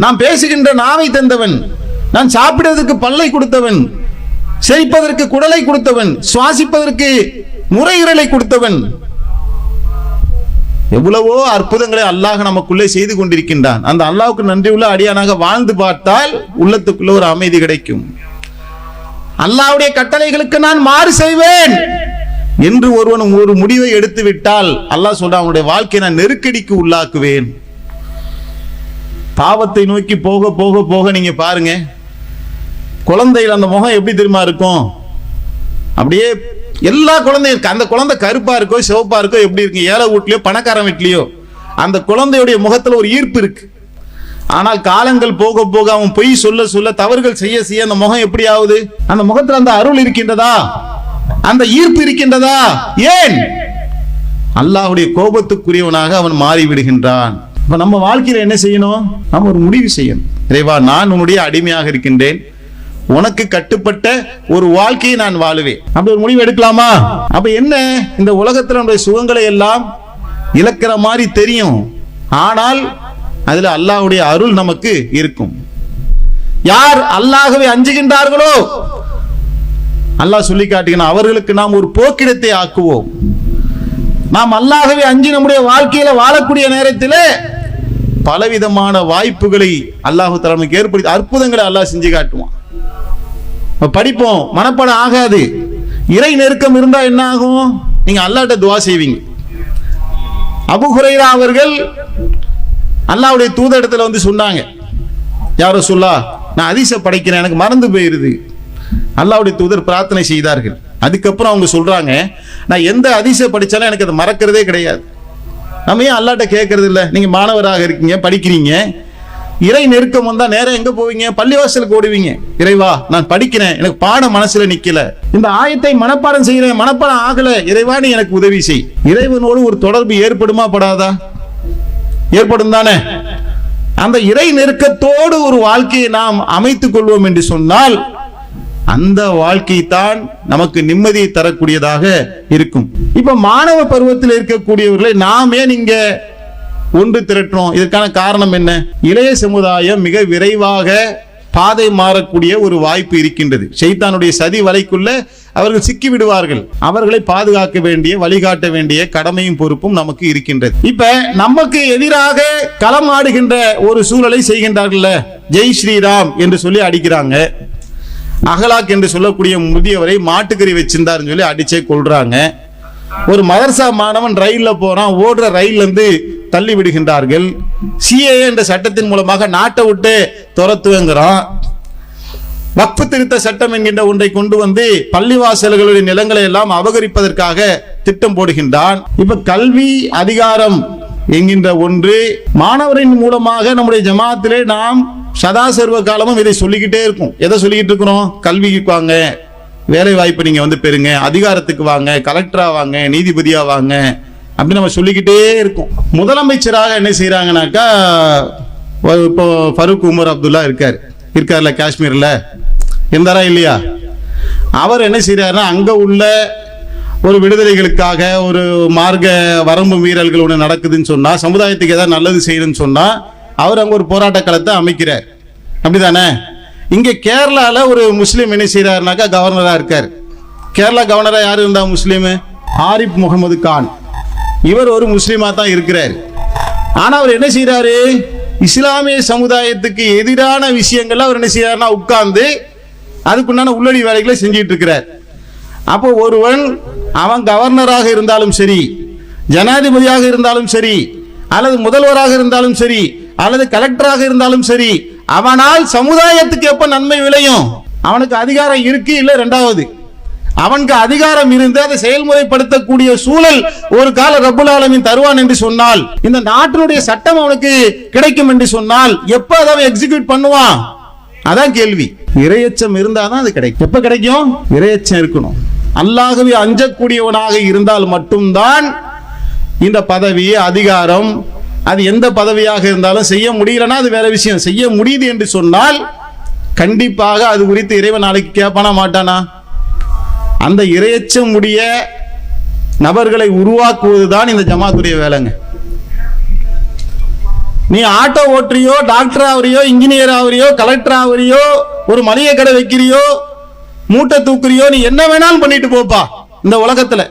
நாம் பேசுகின்ற நாவை தந்தவன், நான் சாப்பிடுவதற்கு பல்லை கொடுத்தவன், செரிப்பதற்கு குடலை கொடுத்தவன், சுவாசிப்பதற்கு நுரையீரலை கொடுத்தவன். எவ்வளவோ அற்புதங்களை அல்லாஹ் நமக்குள்ளே செய்து கொண்டிருக்கின்றான். அந்த அல்லாஹ்வுக்கு நன்றி உள்ள அடியானாக வாழ்ந்து பார்த்தால் உள்ளத்துக்குள்ள ஒரு அமைதி கிடைக்கும். அல்லாஹ்வுடைய கட்டளைகளுக்கு நான் மாறு செய்வேன் என்று ஒருவன் ஒரு முடிவை எடுத்து விட்டால் அல்லாஹ் சொல்றான், அவனுடைய வாழ்க்கையை நான் நெருக்கடிக்கு உள்ளாக்குவேன். பாவத்தை நோக்கி போக போக போக நீங்க பாருங்க, குழந்தைகள் அந்த முகம் எப்படி தெரியுமா இருக்கும்? அப்படியே எல்லா குழந்தையும், அந்த குழந்தை கருப்பா இருக்கோ சிவப்பா இருக்கோ எப்படி இருக்கு, ஏழை வீட்லயோ பணக்காரன் வீட்லயோ, அந்த குழந்தையுடைய முகத்துல ஒரு ஈர்ப்பு இருக்கு. ஆனால் காலங்கள் போக போக அவன் பொய் சொல்ல சொல்ல, தவறுகள் செய்ய செய்ய அந்த முகம் எப்படி ஆகுது? அந்த முகத்துல அந்த அருள் இருக்கின்றதா? அந்த ஈர்ப்பு இருக்கின்றதா? ஏன்? அல்லாஹ்வுடைய கோபத்துக்குரியவனாக அவன் மாறி விடுகின்றான். இப்ப நம்ம வாழ்க்கையில என்ன செய்யணும்? நம்ம ஒரு முடிவு செய்யணும். இறைவா, நான் உன்னுடைய அடிமையாக இருக்கின்றேன், உனக்கு கட்டுப்பட்ட ஒரு வாழ்க்கையை நான் வாழுவேன். அப்படி ஒரு முடிவு எடுக்கலாமா? அப்ப என்ன, இந்த உலகத்தில் நம்முடைய சுகங்களை எல்லாம் இழக்கிற மாதிரி தெரியும், ஆனால் அதுல அல்லாஹ்வுடைய அருள் நமக்கு இருக்கும். யார் அல்லாஹ்வை அஞ்சுகின்றார்களோ அல்லாஹ் சொல்லி காட்டுகிறான், அவர்களுக்கு நாம் ஒரு போக்கிடத்தை ஆக்குவோம். நாம் அல்லாஹ்வை அஞ்சி நம்முடைய வாழ்க்கையில வாழக்கூடிய நேரத்தில் பலவிதமான வாய்ப்புகளை அல்லாஹ் நமக்கு ஏற்படுத்தி அற்புதங்களை அல்லாஹ் செஞ்சு காட்டுவான். படிப்போம், மனப்பாடம் ஆகாது. இறை நெருக்கம் இருந்தா என்ன ஆகும்? நீங்க அல்லாஹ்ட்ட துஆ செய்வீங்க. அபூ ஹுரைரா அவர்கள் அல்லாஹ்வுடைய தூதரிடத்துல வந்து சொன்னாங்க, யா ரசூலல்லாஹ், நான் ஹதீஸை படிக்கிறேன், எனக்கு மறந்து போயிருது. அல்லாஹ்வுடைய தூதர் பிரார்த்தனை செய்தார்கள். அதுக்கப்புறம் அவங்க சொல்றாங்க, நான் எந்த ஹதீஸை படிச்சாலும் எனக்கு அதை மறக்கிறதே கிடையாது. நம்ம ஏன் அல்லாஹ்ட்ட கேட்கறது இல்லை? நீங்க மாணவராக இருக்கீங்க, படிக்கிறீங்க, இறை நெருக்கம் வந்தா நேரம் எங்க போவீங்க? பள்ளிவாசலுக்கு ஓடுவீங்க. இறைவா, நான் படிக்கிறேன், எனக்கு பாடம் மனசுல நிக்கல, இந்த ஆயத்தை மனப்பாடம் செய்யறேன், மனப்பாடம் ஆகல, இறைவா நீ எனக்கு உதவி செய். இறைவனோடு ஒரு தொடர்பு ஏற்படுமா படாதா? ஏற்படும் தானே? அந்த இறை நெருக்கத்தோடு ஒரு வாழ்க்கையை நாம் அமைத்துக் கொள்வோம் என்று சொன்னால் அந்த வாழ்க்கை தான் நமக்கு நிம்மதியை தரக்கூடியதாக இருக்கும். இப்ப மாணவ பருவத்தில் இருக்கக்கூடியவர்களை நாம் ஏன் இங்க ஒன்று திரட்டுறோம்? இதற்கான காரணம் என்ன? இளைய சமுதாயம் மிக விரைவாக பாதை மாறக்கூடிய ஒரு வாய்ப்பு இருக்கின்றது. ஷைத்தானுடைய சதி வலைக்குள்ள அவர்கள் சிக்கி விடுவார்கள். அவர்களை பாதுகாக்க வேண்டிய, வழிகாட்ட வேண்டிய கடமையும் பொறுப்பும் நமக்கு இருக்கின்றது. இப்ப நமக்கு எதிராக களம் ஆடுகின்ற ஒரு சூழலை செய்கின்றார்கள். ஜெய் ஸ்ரீராம் என்று சொல்லி அடிக்கிறாங்க. அகலாக் என்று சொல்லக்கூடிய முதியவரை மாட்டுக்கறி வச்சிருந்தாருன்னு சொல்லி அடிச்சே கொள்றாங்க. ஒரு மதரசா மாணவன் ரயில்ல போறான், ஓடுற ரயில் இருந்து தள்ளி விடுகின்றார்கள். சிஏஏ என்ற சட்டத்தின் மூலமாக நாட்டை விட்டு துரத்துவங்கிறான். வக்ஃப் திருத்த சட்டம் என்கின்ற ஒன்றை கொண்டு வந்து பள்ளிவாசல்களுடைய நிலங்களை எல்லாம் அபகரிப்பதற்காக திட்டம் போடுகின்றான். இப்ப கல்வி அதிகாரம் என்கின்ற ஒன்று மாணவரின் மூலமாக நம்முடைய ஜமாத்திலே நாம் சதா சர்வ காலமும் இதை சொல்லிக்கிட்டே இருக்கும். எதை சொல்லிக்கிட்டு இருக்கிறோம்? கல்விக்கு வாங்க, வேலை வாய்ப்பு நீங்க வந்து பெறுங்க, அதிகாரத்துக்கு வாங்க, கலெக்டரா வாங்க, நீதிபதியா வாங்க, அப்படின்னு நம்ம சொல்லிக்கிட்டே இருக்கும். முதலமைச்சராக என்ன செய்யறாங்கன்னாக்கா, இப்போ ஃபரூக் உமர் அப்துல்லா இருக்கார்ல, காஷ்மீர்ல இருந்தாரா இல்லையா? அவர் என்ன செய்யறாருன்னா, அங்க உள்ள ஒரு விடுதலைகளுக்காக ஒரு மார்க்க வரம்பு மீறல்கள் ஒன்று நடக்குதுன்னு சொன்னா, சமுதாயத்துக்கு ஏதாவது நல்லது செய்யணும்னு சொன்னா அவர் அங்க ஒரு போராட்ட களத்தை அமைக்கிறார். அப்படிதானே? இங்க கேரளால ஒரு முஸ்லீம் என்ன செய்யறாருனாக்கா கவர்னரா இருக்கார். கேரளா கவர்னரா யாரு இருந்தா? முஸ்லீம் ஆரிப் முகமது கான். இவர் ஒரு முஸ்லீமா தான் இருக்கிறார். ஆனா அவர் என்ன செய்யறாரு? இஸ்லாமிய சமுதாயத்துக்கு எதிரான விஷயங்கள்ல அவர் என்ன செய்யறாருன்னா உட்கார்ந்து அதுக்குண்டான உள்ளடி வேலைகளை செஞ்சிட்டு இருக்கிறார். அப்போ ஒருவன் அவன் கவர்னராக இருந்தாலும் சரி, ஜனாதிபதியாக இருந்தாலும் சரி, அல்லது முதல்வராக இருந்தாலும் சரி, அல்லது கலெக்டராக இருந்தாலும் சரி, அவனால் சமுதாயத்துக்கு எப்ப நன்மை விளையும்? அவனுக்கு அதிகாரம் இருக்கு இல்ல, இரண்டாவது அவனுக்கு அதிகாரம் இருந்து அதை செயல்முறைப்படுத்தக்கூடிய சூழல் ஒரு கால ரப்புல் ஆலமீன் தருவான் என்று சொன்னால், இந்த நாட்டினுடைய சட்டம் அவனுக்கு கிடைக்கும் என்று சொன்னால், எப்ப அதை எக்ஸிக்யூட் பண்ணுவான்? அதான் கேள்வி. இறையச்சம் இருந்தாதான் அது கிடைக்கும். எப்ப கிடைக்கும்? இறையச்சம் இருக்கணும். அல்லாஹ்வை அஞ்சக்கூடியவனாக இருந்தால் மட்டும்தான் இந்த பதவி, அதிகாரம், அது எந்த பதவியாக இருந்தாலும் செய்ய முடியலன்னா அது வேற விஷயம். செய்ய முடியுது என்று சொன்னால் கண்டிப்பாக அது குறித்து இறைவன் நாளைக்கு கேட்பானா மாட்டானா? அந்த இறையச்சம் உடைய நபர்களை உருவாக்குவதுதான் இந்த ஜமாத்துடைய வேலைங்க. நீ ஆட்டோ ஓட்டுறியோ, டாக்டர் ஆவறியோ, இன்ஜினியர் ஆவறியோ, கலெக்டர் ஆவறியோ, ஒரு மளிகை கடை வைக்கிறியோ, மூட்டை தூக்குறியோ, நீ என்ன வேணாலும் பண்ணிட்டு போப்பா. இந்த உலகத்துல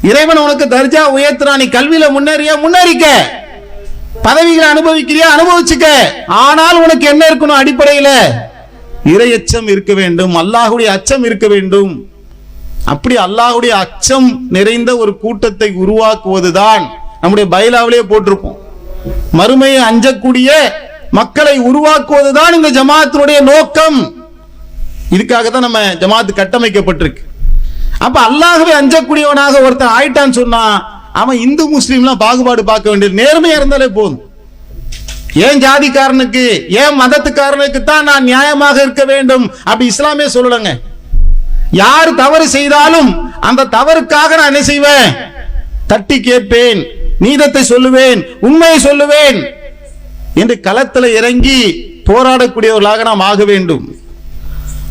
இறைவன் உனக்கு தர்ஜா உயர்த்துறான். நீ கல்வியில முன்னேறிக்க, பதவிகளை அனுபவிக்கிறியா, அனுபவிச்சுக்க. ஆனால் உனக்கு என்ன இருக்கணும்? அடிப்படையில் இறையச்சம் இருக்க வேண்டும், அல்லாஹ்வுடைய அச்சம் இருக்க வேண்டும். அப்படி அல்லாஹ்வுடைய அச்சம் நிறைந்த ஒரு கூட்டத்தை உருவாக்குவதுதான் நம்முடைய பைலாவிலே போட்டிருப்போம். மறுமையை அஞ்சக்கூடிய மக்களை உருவாக்குவதுதான் இந்த ஜமாத்தினுடைய நோக்கம். இதுக்காகத்தான் நம்ம ஜமாத் கட்டமைக்கப்பட்டிருக்கு. அப்ப அல்லாஹ்வை அஞ்சக்கூடியவனாக ஒருத்தன் ஆயிட்டான்னு சொன்னா அவன் இந்து முஸ்லீம்லாம் பாகுபாடு பார்க்க வேண்டியது, நேர்மையா இருந்தாலே போதும். ஏன் ஜாதிக்காரனுக்கு, ஏன் மதத்துக்காரனுக்கு தான் நான் நியாயமாக இருக்க வேண்டும் அப்படி இஸ்லாமே சொல்லலங்க. யார் தவறு செய்தாலும் அந்த தவறுக்காக நான் என்ன செய்வேன்? தட்டி கேட்பேன், நீதத்தை சொல்லுவேன், உண்மையை சொல்லுவேன் என்று களத்தில் இறங்கி போராடக்கூடியவர்களாக நாம் ஆக வேண்டும்.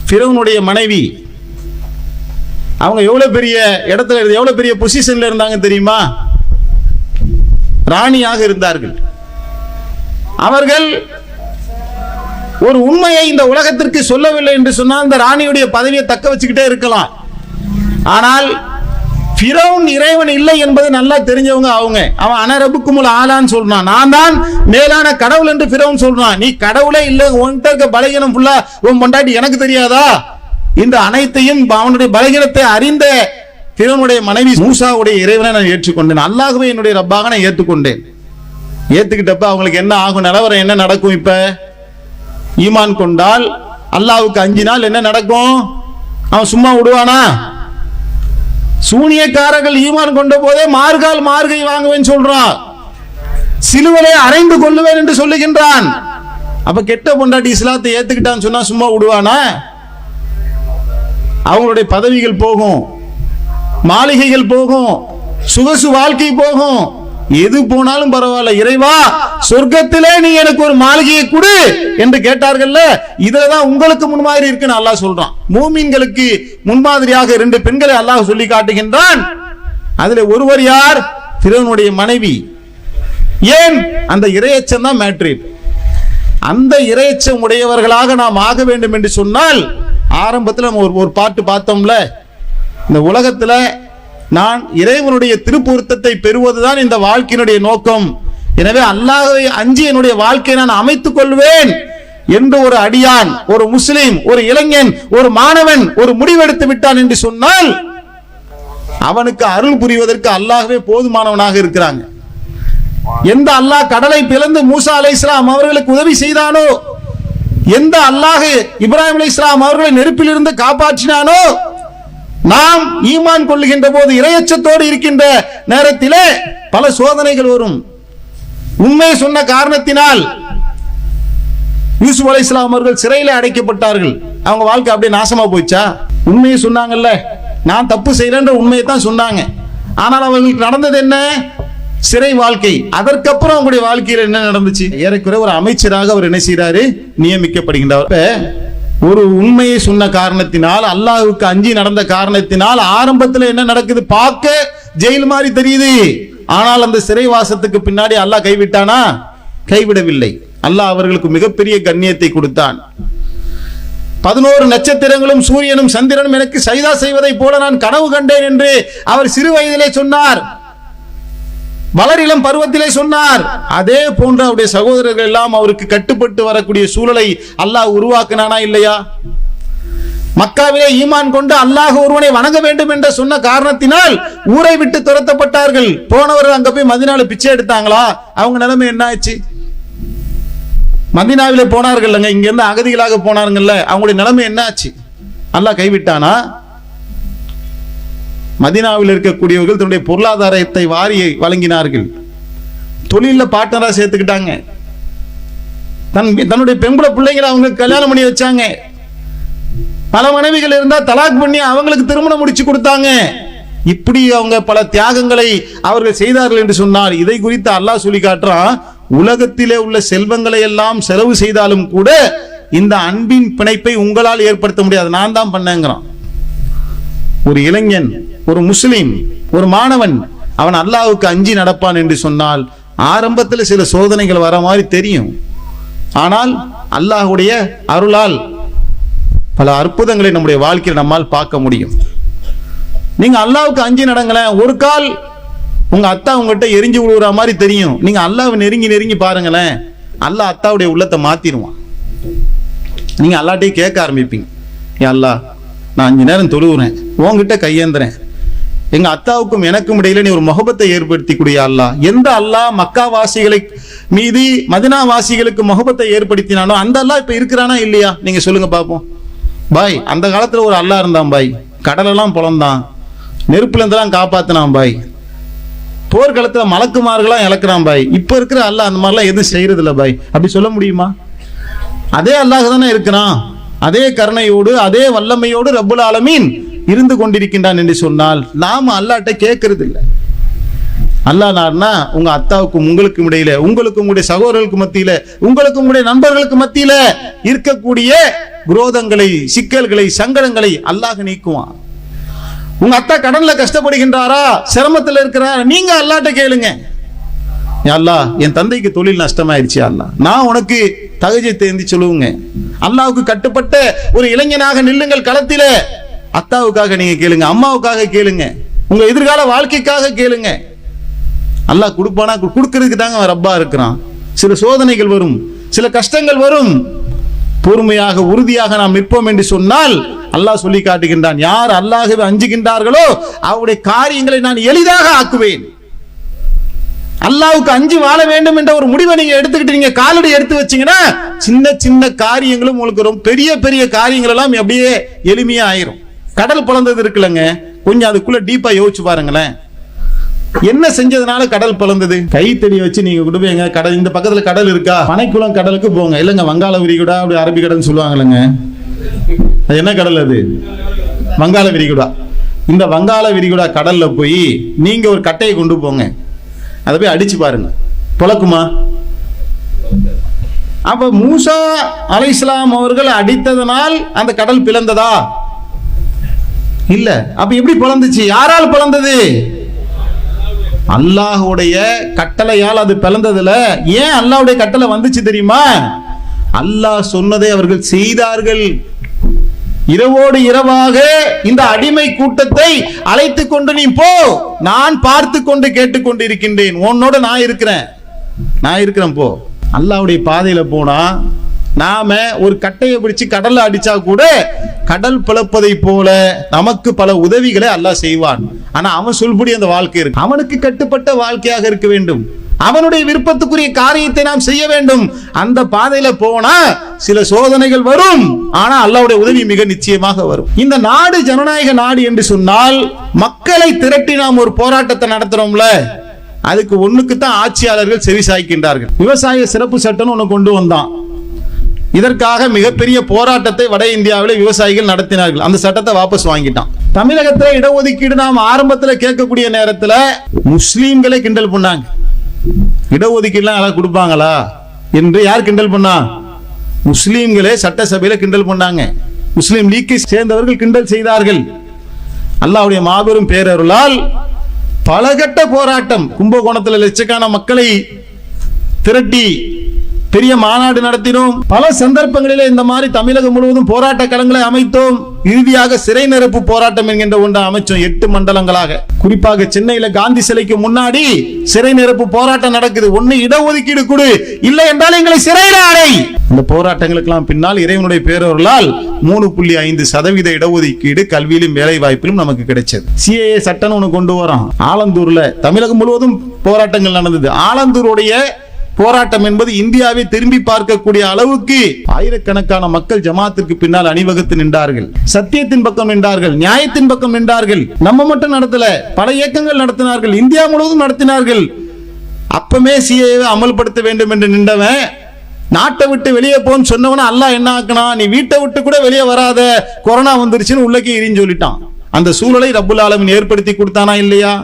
ஃபிரௌனுடைய மனைவி அவங்க எவ்வளவு பெரிய இடத்துல, எவ்வளவு பெரிய பொசிஷன்ல இருந்தாங்க தெரியுமா? ராணியாக இருந்தார்கள். அவர்கள் ஒரு உண்மையை இந்த உலகத்திற்கு சொல்லவில்லை என்று சொன்னால் அந்த ராணியுடைய பதவியை தக்க வச்சுக்கிட்டே இருக்கலாம். ஆனால் ஃபிரௌன் இறைவன் இல்லை என்பது நல்லா தெரிஞ்சவங்க அவங்க. அவன் அனரபுக்குமுல் ஆலான்னு சொல்றான், நான் தான் மேலான கடவுள் என்று ஃபிரௌன் சொல்றான். நீ கடவுளே இல்லை, உன்கிட்ட இருக்க பலகீனம் ஃபுல்லா உன் பொண்டாட்டி எனக்கு தெரியாதா? இந்த அனைத்தையும் அவனுடைய பலகீனத்தை அறிந்த ஃபிரௌனுடைய மனைவி மூசாவுடைய இறைவனை நான் ஏற்றுக்கொண்டேன், அல்லாஹ்வை என்னுடைய ரப்பாக நான் ஏற்றுக்கொண்டேன். ஏத்துக்கிட்டப்ப அவங்களுக்கு என்ன ஆகும்? நிலவரம் என்ன நடக்கும்? இப்ப ஈமான் கொண்டால், அல்லாஹ்வுக்கு அஞ்சினால் என்ன நடக்கும்? அவன் சும்மா விடுவானா? சூனியக்காரர்கள் ஈமான் கொண்ட போதே மார்கால் மார்கை வாங்குவேன் சொல்றான், சிலுவலை அறைந்து கொள்ளுவேன் என்று சொல்லுகின்றான். அப்ப கெட்ட பொண்டாட்டி இஸ்லாத்தை ஏத்துக்கிட்டான்னு சொன்னா சும்மா விடுவானா? அவங்களுடைய பதவிகள் போகும், மாளிகைகள் போகும், சுகசு வாழ்க்கை போகும், எது போனாலும் பரவாயில்ல, இறைவா சொர்க்கத்திலே நீ எனக்கு ஒரு மாளிகையை கொடு என்று கேட்டார்கள்ல. இதுலதான் உங்களுக்கு முன்மாதிரி இருக்குன்னு அல்லாஹ் சொல்றான். மூமின்களுக்கு முன்மாதிரியாக 2 பெண்களை அல்லாஹ் சொல்லி காட்டுகின்றான். அதுல ஒருவர் யார்? ஃபிரௌனுடைய மனைவி. ஏன்? அந்த இறையச்சம் தான் மேட்ரு. அந்த இறையச்சம் உடையவர்களாக நாம் ஆக வேண்டும் என்று சொன்னால், ஆரம்பத்தில் நம்ம ஒரு பாட்டு பார்த்தோம்ல, இந்த உலகத்துல நான் இறைவனுடைய திருப்பொருத்தத்தை பெறுவதுதான் இந்த வாழ்க்கையினுடைய நோக்கம். எனவே அல்லாஹ்வை அஞ்சி என்னுடைய வாழ்க்கையை நான் அமைத்துக் கொள்வேன் என்று ஒரு அடியான், ஒரு முஸ்லிம், ஒரு இளைஞன், ஒரு மாணவன் ஒரு முடிவெடுத்து விட்டான் என்று சொன்னால் அவனுக்கு அருள் புரிவதற்கு அல்லாஹ்வே போதுமானவனாக இருக்கிறாங்க. எந்த அல்லாஹ் கடலை பிளந்து மூசா அலைஹிஸ்ஸலாம் அவர்களுக்கு உதவி செய்தானோ, எந்த அல்லாஹ் இப்ராஹிம் அலைஹிஸ்ஸலாம் அவர்களை நெருப்பில் இருந்து காப்பாற்றினானோ, நாம் ஈமான் கொள்ளுகின்ற போது இறையச்சத்தோடு இருக்கின்ற நேரத்திலே பல சோதனைகள் வரும். உண்மை சொன்ன காரணத்தினால் யூசுப் அலைஹிஸ்ஸலாம் அவர்கள் சிறையில் அடைக்கப்பட்டார்கள். அவங்க வாழ்க்கை அப்படியே நாசமா போயிச்சா? உண்மையை சொன்னாங்கல்ல, நான் தப்பு செய்யறேன்ற உண்மையை தான் சொன்னாங்க. ஆனால் அவர்களுக்கு நடந்தது என்ன? சிறை வாழ்க்கை. அதற்கப்புறம் அவங்களுடைய வாழ்க்கையில் என்ன நடந்துச்சு? ஏறக்குறைய ஒரு அமைச்சராக அவர் என்ன செய்யறாரு? நியமிக்கப்படுகின்றார். ஒரு உண்மையை சொன்ன காரணத்தினால், அல்லாஹ்வுக்கு அஞ்சி நடந்த காரணத்தினால் ஆரம்பத்தில் என்ன நடக்குது? பார்க்க ஜெயில் மாதிரி தெரியுது. ஆனால் அந்த சிறைவாசத்துக்கு பின்னாடி அல்லாஹ் கைவிட்டானா? கைவிடவில்லை. அல்லாஹ் அவர்களுக்கு மிகப்பெரிய கண்ணியத்தை கொடுத்தான். 11 நட்சத்திரங்களும் சூரியனும் சந்திரனும் எனக்கு சஜதா செய்வதை போல நான் கனவு கண்டேன் என்று அவர் சிறு வயதிலே சொன்னார், வளரிளம் பருவத்திலே சொன்னார். அதே போன்ற அவருடைய சகோதரர்கள் எல்லாம் அவருக்கு கட்டுப்பட்டு வரக்கூடிய சூழலை அல்லாஹ் உருவாக்கினானா இல்லையா? மக்காவிலே ஈமான் கொண்டு அல்லாஹ் ஒருவனை வணங்க வேண்டும் என்று சொன்ன காரணத்தினால் ஊரை விட்டு துரத்தப்பட்டார்கள். போனவர்கள் அங்க போய் மதீனால பிச்சை எடுத்தாங்களா? அவங்க நிலைமை என்ன ஆச்சு? மதீனாவிலே போனார்கள், இங்க இருந்து அகதிகளாக போனார்கள்ல, அவங்களுடைய நிலைமை என்ன ஆச்சு? அல்லாஹ் கைவிட்டானா? மதீனாவில் இருக்கக்கூடியவர்கள் தன்னுடைய பொருளாதாரத்தை வாரி வழங்கினார்கள், தொழில பார்ட்னரா சேர்த்துக்கிட்டாங்க, தன்னுடைய பெண்குல பிள்ளைங்களை அவங்க கல்யாணம் பண்ணி வச்சாங்க, பல மனைவிகள் இருந்தா தலாக் பண்ணி அவங்களுக்கு திருமணம் முடிச்சு கொடுத்தாங்க. இப்படி அவங்க பல தியாகங்களை அவர்கள் செய்தார்கள் என்று சொன்னால் இதை குறித்து அல்லாஹ் சொல்லி காட்டுறான், உலகத்திலே உள்ள செல்வங்களை எல்லாம் செலவு செய்தாலும் கூட இந்த அன்பின் பிணைப்பை உங்களால் ஏற்படுத்த முடியாது, நான் தான் பண்ணேங்கிறான். ஒரு இளைஞன், ஒரு முஸ்லிம், ஒரு மாணவன் அவன் அல்லாஹ்வுக்கு அஞ்சி நடப்பான் என்று சொன்னால் ஆரம்பத்தில் சில சோதனைகள் வர மாதிரி தெரியும். ஆனால் அல்லாஹ்வுடைய அருளால் பல அற்புதங்களை நம்முடைய வாழ்க்கையில் நம்மால் பார்க்க முடியும். நீங்க அல்லாஹ்வுக்கு அஞ்சி நடங்களேன், ஒரு கால் உங்க அத்தா உங்ககிட்ட எரிஞ்சு விழுகிற மாதிரி தெரியும். நீங்க அல்லாஹ்வை நெருங்கி நெருங்கி பாருங்களேன், அல்லாஹ் அத்தாவுடைய உள்ளத்தை மாத்திடுவான். நீங்க அல்லாஹ்ட்டையும் கேட்க ஆரம்பிப்பீங்க, ஏ அல்லாஹ் நான் 5 நேரம் தொழுகிறேன், உங்ககிட்ட கையேந்துறேன், எங்க அத்தாவுக்கும் எனக்கும் இடையில நீ ஒரு முகபத்தை ஏற்படுத்தி கூடிய அல்லாஹ். எந்த அல்லாஹ் மக்கா வாசிகளை மீது மதினா வாசிகளுக்கு முகபத்தை ஏற்படுத்தினானோ அந்த அல்லாஹ் இப்ப இருக்கிறானா இல்லையா? நீங்க சொல்லுங்க பாப்போம். பாய், அந்த காலத்துல ஒரு அல்லாஹ் இருந்தான் பாய், கடலெல்லாம் பொழந்தான், நெருப்புல இருந்தெல்லாம் காப்பாத்தினான் பாய், போர்க்களத்துல மலக்குமார்களாம் இழக்கிறான் பாய். இப்ப இருக்கிற அல்லாஹ் அந்த மாதிரிலாம் எதுவும் செய்யறது இல்லை பாய். அப்படி சொல்ல முடியுமா? அதே அல்லாஹ் தானே இருக்கிறான், அதே கருணையோடு அதே வல்லமையோடு ரப்புல் ஆலமீன் இருந்து கொண்டிருக்கின்றான் என்று சொன்னால் நாம அல்லாஹ்ட்ட கேட்கறது இல்லை. அல்லாஹ் நார்னா உங்க அத்தாவுக்கும் உங்களுக்கும் இடையில, உங்களுக்கும் உங்களுடைய சகோதரர்களுக்கு மத்தியில, உங்களுக்கும் உங்களுடைய நண்பர்களுக்கு மத்தியில இருக்கக்கூடிய குரோதங்களை, சிக்கல்களை, சங்கடங்களை அல்லாஹ் நீக்குவான். உங்க அத்தா கடன்ல கஷ்டப்படுகின்றாரா, சிரமத்தில் இருக்கிறாரா, நீங்க அல்லாஹ்ட்ட கேளுங்க, அல்லாஹ் என் தந்தைக்கு தொழில் நஷ்டமாயிடுச்சு, அல்லாஹ் நான் உனக்கு தகஜத்தை ஏந்தி சொல்லுங்க. அல்லாஹ்வுக்கு கட்டுப்பட்ட ஒரு இளைஞனாக நில்லுங்கள் களத்தில. அத்தாவுக்காக நீங்க கேளுங்க, அம்மாவுக்காக கேளுங்க, உங்க எதிர்கால வாழ்க்கைக்காக கேளுங்க. அல்லாஹ் கொடுப்பானா? கொடுக்கறதுக்கு தாங்க அவன் ரப்பா இருக்கிறான். சில சோதனைகள் வரும், சில கஷ்டங்கள் வரும், பொறுமையாக உறுதியாக நாம் நிற்போம் என்று சொன்னால் அல்லாஹ் சொல்லி காட்டுகின்றான், யார் அல்லாஹ்வை அஞ்சுகின்றார்களோ அவருடைய காரியங்களை நான் எளிதாக ஆக்குவேன். அல்லாஹ்வுக்கு அஞ்சி வாழ வேண்டும் என்ற ஒரு முடிவை நீங்க எடுத்துக்கிட்டு நீங்க காலடி எடுத்து வச்சீங்கன்னா சின்ன சின்ன காரியங்களும் உங்களுக்கு ரொம்ப பெரிய பெரிய காரியங்கள் எல்லாம் அப்படியே எளிமையா ஆயிரும். கடல் பிளந்தது இருக்குல்லங்க, கொஞ்சம் அதுக்குள்ள டீப்பா யோசிச்சு பாருங்களேன். என்ன செஞ்சதுனால கடல் பிளந்தது? கைத்தடி வச்சு நீங்க கொண்டு போய் எங்க கடல், இந்த பக்கத்துல கடல் இருக்கா, பனைக்குளம் கடலுக்கு போங்க. இல்லங்க வங்காள விரிகுடா, அப்படி அரபிக்கடல்னு சொல்லுவாங்களேங்க, அது என்ன கடல்? அது வங்காள விரிகுடா. இந்த வங்காள விரிகுடா கடல்ல போய் நீங்க ஒரு கட்டையை கொண்டு போங்க, அதை போய் அடிச்சு பாருங்க, பொழக்குமா? அப்ப மூசா அலைஹிஸ்ஸலாம் அவர்கள் அடித்ததனால் அந்த கடல் பிளந்ததா? இல்ல. அப்ப எப்படி பிளந்துச்சு? யாரால் பிளந்தது? அல்லாஹ்வுடைய கட்டளையால் அது பிளந்ததுல. ஏன் அல்லாஹ்வுடைய கட்டளை வந்துச்சு தெரியுமா? அல்லாஹ் சொன்னதை அவர்கள் செய்தார்கள். இரவோடு இரவாக இந்த அடிமை கூட்டத்தை அழைத்து கொண்டு நீ போ, நான் பார்த்து கொண்டு கேட்டுக்கொண்டு இருக்கின்றேன், உன்னோட நான் இருக்கிறேன் போ. அல்லாஹ்வுடைய பாதையில போனா நாம ஒரு கட்டையை பிடிச்சு கடல்ல அடிச்சா கூட கடல் பிளப்பதை போல நமக்கு பல உதவிகளை அல்லாஹ் செய்வான். ஆனா அவன் சொல்படி அந்த வாழ்க்கை இருக்கு, அவனுக்கு கட்டுப்பட்ட வாழ்க்கையாக இருக்க வேண்டும், அவனுடைய விருப்பத்துக்குரிய காரியத்தை நாம் செய்ய வேண்டும். அந்த பாதையில போனா சில சோதனைகள் வரும், ஆனா அல்லாஹ்வுடைய உதவி மிக நிச்சயமாக வரும். இந்த நாடு ஜனநாயக நாடு என்று சொன்னால் மக்களை திரட்டி நாம் ஒரு போராட்டத்தை நடத்துறோம்ல, அதுக்கு ஒண்ணுக்கு தான் ஆட்சியாளர்கள் செவி சாய்க்கின்றார்கள். விவசாய சிறப்பு சட்டம் ஒண்ணு கொண்டு வந்தான். இதற்காக மிகப்பெரிய போராட்டத்தை வட இந்தியாவில் விவசாயிகள் நடத்தினார்கள். அந்த சட்டத்தை வாபஸ் வாங்கிட்டான். தமிழகத்தில் இடஒதுக்கீடு நாம் ஆரம்பத்தில் கேட்கக்கூடிய நேரத்தில் முஸ்லீம்களே கிண்டல் பண்ணாங்க. இடஒதுக்கீடுலாம் யாராவது கொடுப்பாங்களா என்று யார் கிண்டல் பண்ணா? முஸ்லீம்களே சட்டசபையில கிண்டல் பண்ணாங்க. முஸ்லீம் லீக்கை சேர்ந்தவர்கள் கிண்டல் செய்தார்கள். அல்லாஹ்வுடைய மாபெரும் பேரருளால் பலகட்ட போராட்டம், கும்பகோணத்தில் லட்சக்கணக்கான மக்களை திரட்டி பெரிய மாநாடு நடத்தினோம். பல சந்தர்ப்பங்களிலே இந்த மாதிரி தமிழகம் முழுவதும் போராட்ட களங்களை அமைத்தோம். இறுதியாக சிறை நிரப்பு போராட்டம் என்கின்ற ஒன்றை அமைச்சோம் 8 மண்டலங்களாக. குறிப்பாக சென்னையில காந்தி சிலைக்கு முன்னாடி சிறை நிரப்பு போராட்டம் நடக்குது. ஒன்னு இடஒதுக்கீடு கொடு, இல்லை என்றால் எங்களை சிறையில அடை. இந்த போராட்டங்களுக்கெல்லாம் பின்னால் இறைவனுடைய பேரருளால் 3.5% இடஒதுக்கீடு கல்வியிலும் வேலை வாய்ப்பிலும் நமக்கு கிடைச்சது. CAA சட்டம் ஒன்று கொண்டு வரோம். ஆலந்தூர்ல தமிழகம் முழுவதும் போராட்டங்கள் நடந்தது. ஆலந்தூருடைய போராட்டம் என்பது இந்தியாவை திரும்பி பார்க்கக்கூடிய அளவுக்கு ஆயிரக்கணக்கான மக்கள் ஜமாத்திற்கு பின்னால் அணிவகுத்து நின்றார்கள். சத்தியத்தின் பக்கம் நின்றார்கள், நியாயத்தின் பக்கம் நின்றார்கள். நம்ம மட்டும் நடத்தல, பல இயக்கங்கள் நடத்தினார்கள், இந்தியா முழுவதும் நடத்தினார்கள். அப்பமே CAA அமல்படுத்த வேண்டும் என்று நின்றவன் நாட்டை விட்டு வெளியே போன்னு சொன்னவன அல்லாஹ் என்ன ஆக்கனா, நீ வீட்டை விட்டு கூட வெளியே வராத, கொரோனா வந்துருச்சுன்னு உள்ளக்கே எரின்னு சொல்லிட்டான். அந்த சூழலை ரப்புல் ஆலமீன் ஏற்படுத்தி கொடுத்தானா இல்லையா?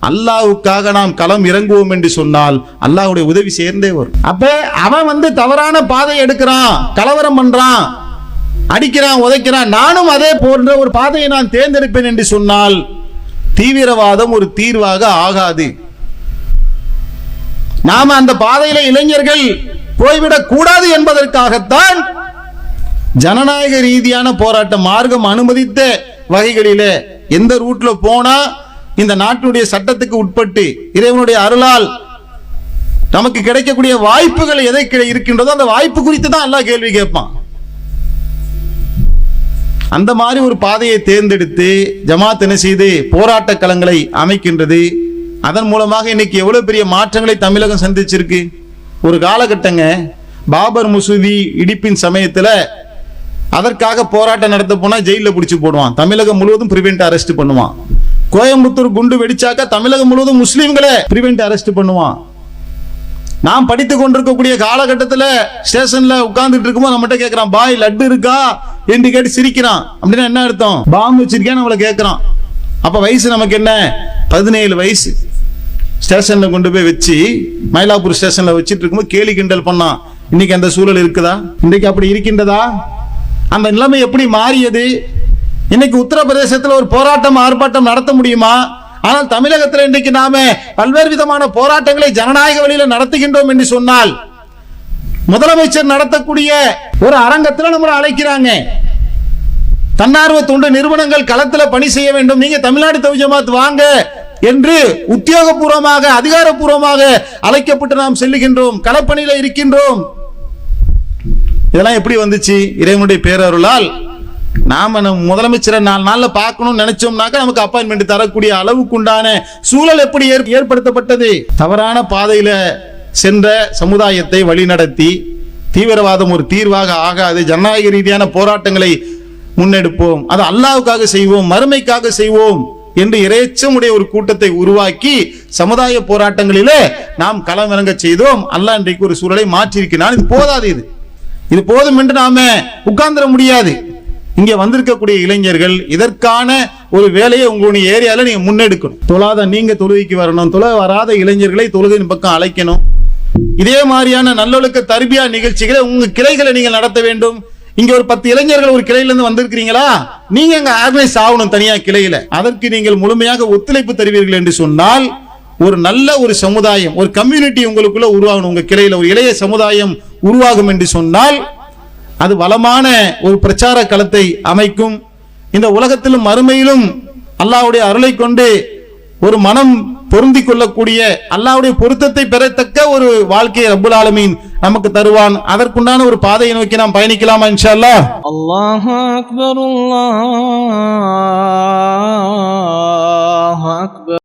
அல்லாஹ்வுக்காக நாம் களம் இறங்குவோம் என்று சொன்னால் அல்லாஹ்வுடைய உதவி சேர்ந்தே வரும். அப்ப அவன் தவறான பாதை எடுக்கிறான், கலவரம் பண்றான், அடிக்கிறான், உதைக்கிறான், நானும் அதே போன்ற ஒரு பாதையை நான் தேர்ந்தெடுப்பேன் என்று சொன்னால் தீவிரவாதம் ஒரு தீர்வாக ஆகாது. நாம அந்த பாதையில இளைஞர்கள் போய்விடக் கூடாது என்பதற்காகத்தான் ஜனநாயக ரீதியான போராட்டம் மார்க்கம் அனுமதித்த வகைகளிலே எந்த ரூட்ல போனா இந்த நாட்டுடைய சட்டத்துக்கு உட்பட்டு இறைவனுடைய அருளால் நமக்கு கிடைக்கக்கூடிய வாய்ப்புகள் எதை இருக்கின்றதோ அந்த வாய்ப்பு குறித்து தான் அல்லாஹ் கேள்வி கேட்பான். அந்த மாதிரி ஒரு பாதையை தேர்ந்தெடுத்து ஜமாத் என்ன செய்து போராட்ட களங்களை அமைக்கின்றது. அதன் மூலமாக இன்னைக்கு எவ்வளவு பெரிய மாற்றங்களை தமிழகம் சந்திச்சிருக்கு. ஒரு காலகட்டங்க பாபர் மசூதி இடிப்பின் சமயத்துல அதற்காக போராட்டம் நடத்த போனா ஜெயில பிடிச்சு போடுவான். தமிழகம் முழுவதும் பிரிவென்ட் அரெஸ்ட் பண்ணுவான். கோயம்புத்தூர் குண்டு வெடிச்சாக்க தமிழகம் முழுவதும் முஸ்லிம்களை பிரிவென்ட் அரெஸ்ட் பண்ணுவான். நாம் படித்துக் கொண்டிருக்கக்கூடிய காலகட்டத்தில் ஸ்டேஷன்ல உட்கார்ந்துட்டு இருக்கும்போது நம்மகிட்ட கேட்கிறான், பாய் லட்டு இருக்கா என்று கேட்டு சிரிக்கிறான். அப்படின்னா என்ன அர்த்தம்? பாம்பு வச்சிருக்கேன் நம்மளை கேட்கிறான். அப்ப வயசு நமக்கு என்ன? 17 வயசு. ஸ்டேஷன்ல கொண்டு போய் வச்சு மயிலாப்பூர் ஸ்டேஷன்ல வச்சிட்டு இருக்கும்போது கேலி கிண்டல் பண்ணான். இன்னைக்கு அந்த சூழல் இருக்குதா? இன்னைக்கு அப்படி இருக்கின்றதா? அந்த நிலைமை எப்படி மாறியது? இன்னைக்கு உத்தரப்பிரதேசத்தில் ஒரு போராட்டம் ஆர்ப்பாட்டம் நடத்த முடியுமா? ஆனால் தமிழகத்தில் இன்றைக்கு நாம பல்வேறு விதமான போராட்டங்களை ஜனநாயக வழியில நடத்துகின்றோம் என்று சொன்னால் முதலமைச்சர் நடத்தக்கூடிய ஒரு அரங்கத்தில் நம்மளை அழைக்கிறாங்க. தன்னார்வ தொண்டு நிறுவனங்கள் களத்தில் பணி செய்ய வேண்டும், நீங்க தமிழ்நாடு தௌஹீத் ஜமாத் வாங்க என்று உத்தியோகபூர்வமாக அதிகாரப்பூர்வமாக அழைக்கப்பட்டு நாம் செல்லுகின்றோம், களப்பணியில இருக்கின்றோம். இதெல்லாம் எப்படி வந்துச்சு? இறைவனுடைய பேரருளால். நாம முதலமைச்சரை 4 நாள்ல பார்க்கணும்னு நினைச்சோம்னாக்க நமக்கு அப்பாயின்மெண்ட் தரக்கூடிய அளவுக்கு உண்டான சூழல் எப்படி ஏற்படுத்தப்பட்டது? தவறான பாதையில சென்ற சமுதாயத்தை வழிநடத்தி தீவிரவாதம் ஒரு தீர்வாக ஆகாது, ஜனநாயக ரீதியான போராட்டங்களை முன்னெடுப்போம், அது அல்லாஹ்வுக்காக செய்வோம், மறுமைக்காக செய்வோம் என்று இறைச்சமுடைய ஒரு கூட்டத்தை உருவாக்கி சமுதாய போராட்டங்களிலே நாம் களம் இறங்க செய்தோம். அல்லாஹ் இன்றைக்கு ஒரு சூழலை மாற்றியிருக்கிறான். இது போதாது, இது போதும் என்று நாம உட்கார்ந்துட முடியாது. இங்க வந்திருக்கக்கூடிய இளைஞர்கள் இதற்கான ஒரு வேலையை உங்களுடைய ஏரியால நீங்க முன்னெடுக்கணும். தொழாத நீங்க தொழுகைக்கு வரணும், தொழ வராத இளைஞர்களை தொழுகையின் பக்கம் அழைக்கணும். இதே மாதிரியான நல்லொழுக்க தர்பியா நிகழ்ச்சிகளை உங்க கிளைகளை நீங்கள் நடத்த வேண்டும். இங்க ஒரு 10 இளைஞர்கள் ஒரு கிளையில இருந்து வந்திருக்கிறீங்களா, நீங்க அங்க ஆர்கனைஸ் ஆகணும் தனியா கிளையில. அதற்கு நீங்கள் முழுமையாக ஒத்துழைப்பு தருவீர்கள் என்று சொன்னால் ஒரு நல்ல ஒரு சமுதாயம், ஒரு கம்யூனிட்டி உங்களுக்குள்ள உருவாகணும். உங்க கிளையில ஒரு இளைய சமுதாயம் உருவாகும் என்று சொன்னால் அது வளமான ஒரு பிரச்சார களத்தை அமைக்கும். இந்த உலகத்திலும் மறுமையிலும் அல்லாஹ்வுடைய அருளை கொண்டு ஒரு மனம் பொருந்திக் கொள்ளக்கூடிய அல்லாஹ்வுடைய பொருத்தத்தை பெறத்தக்க ஒரு வாழ்க்கையை ரப்புல் ஆலமீன் நமக்கு தருவான். அதற்குண்டான ஒரு பாதையை நோக்கி நாம் பயணிக்கலாமா இன்ஷா அல்லாஹ்? அல்லாஹு அக்பர், அல்லாஹு அக்பர்.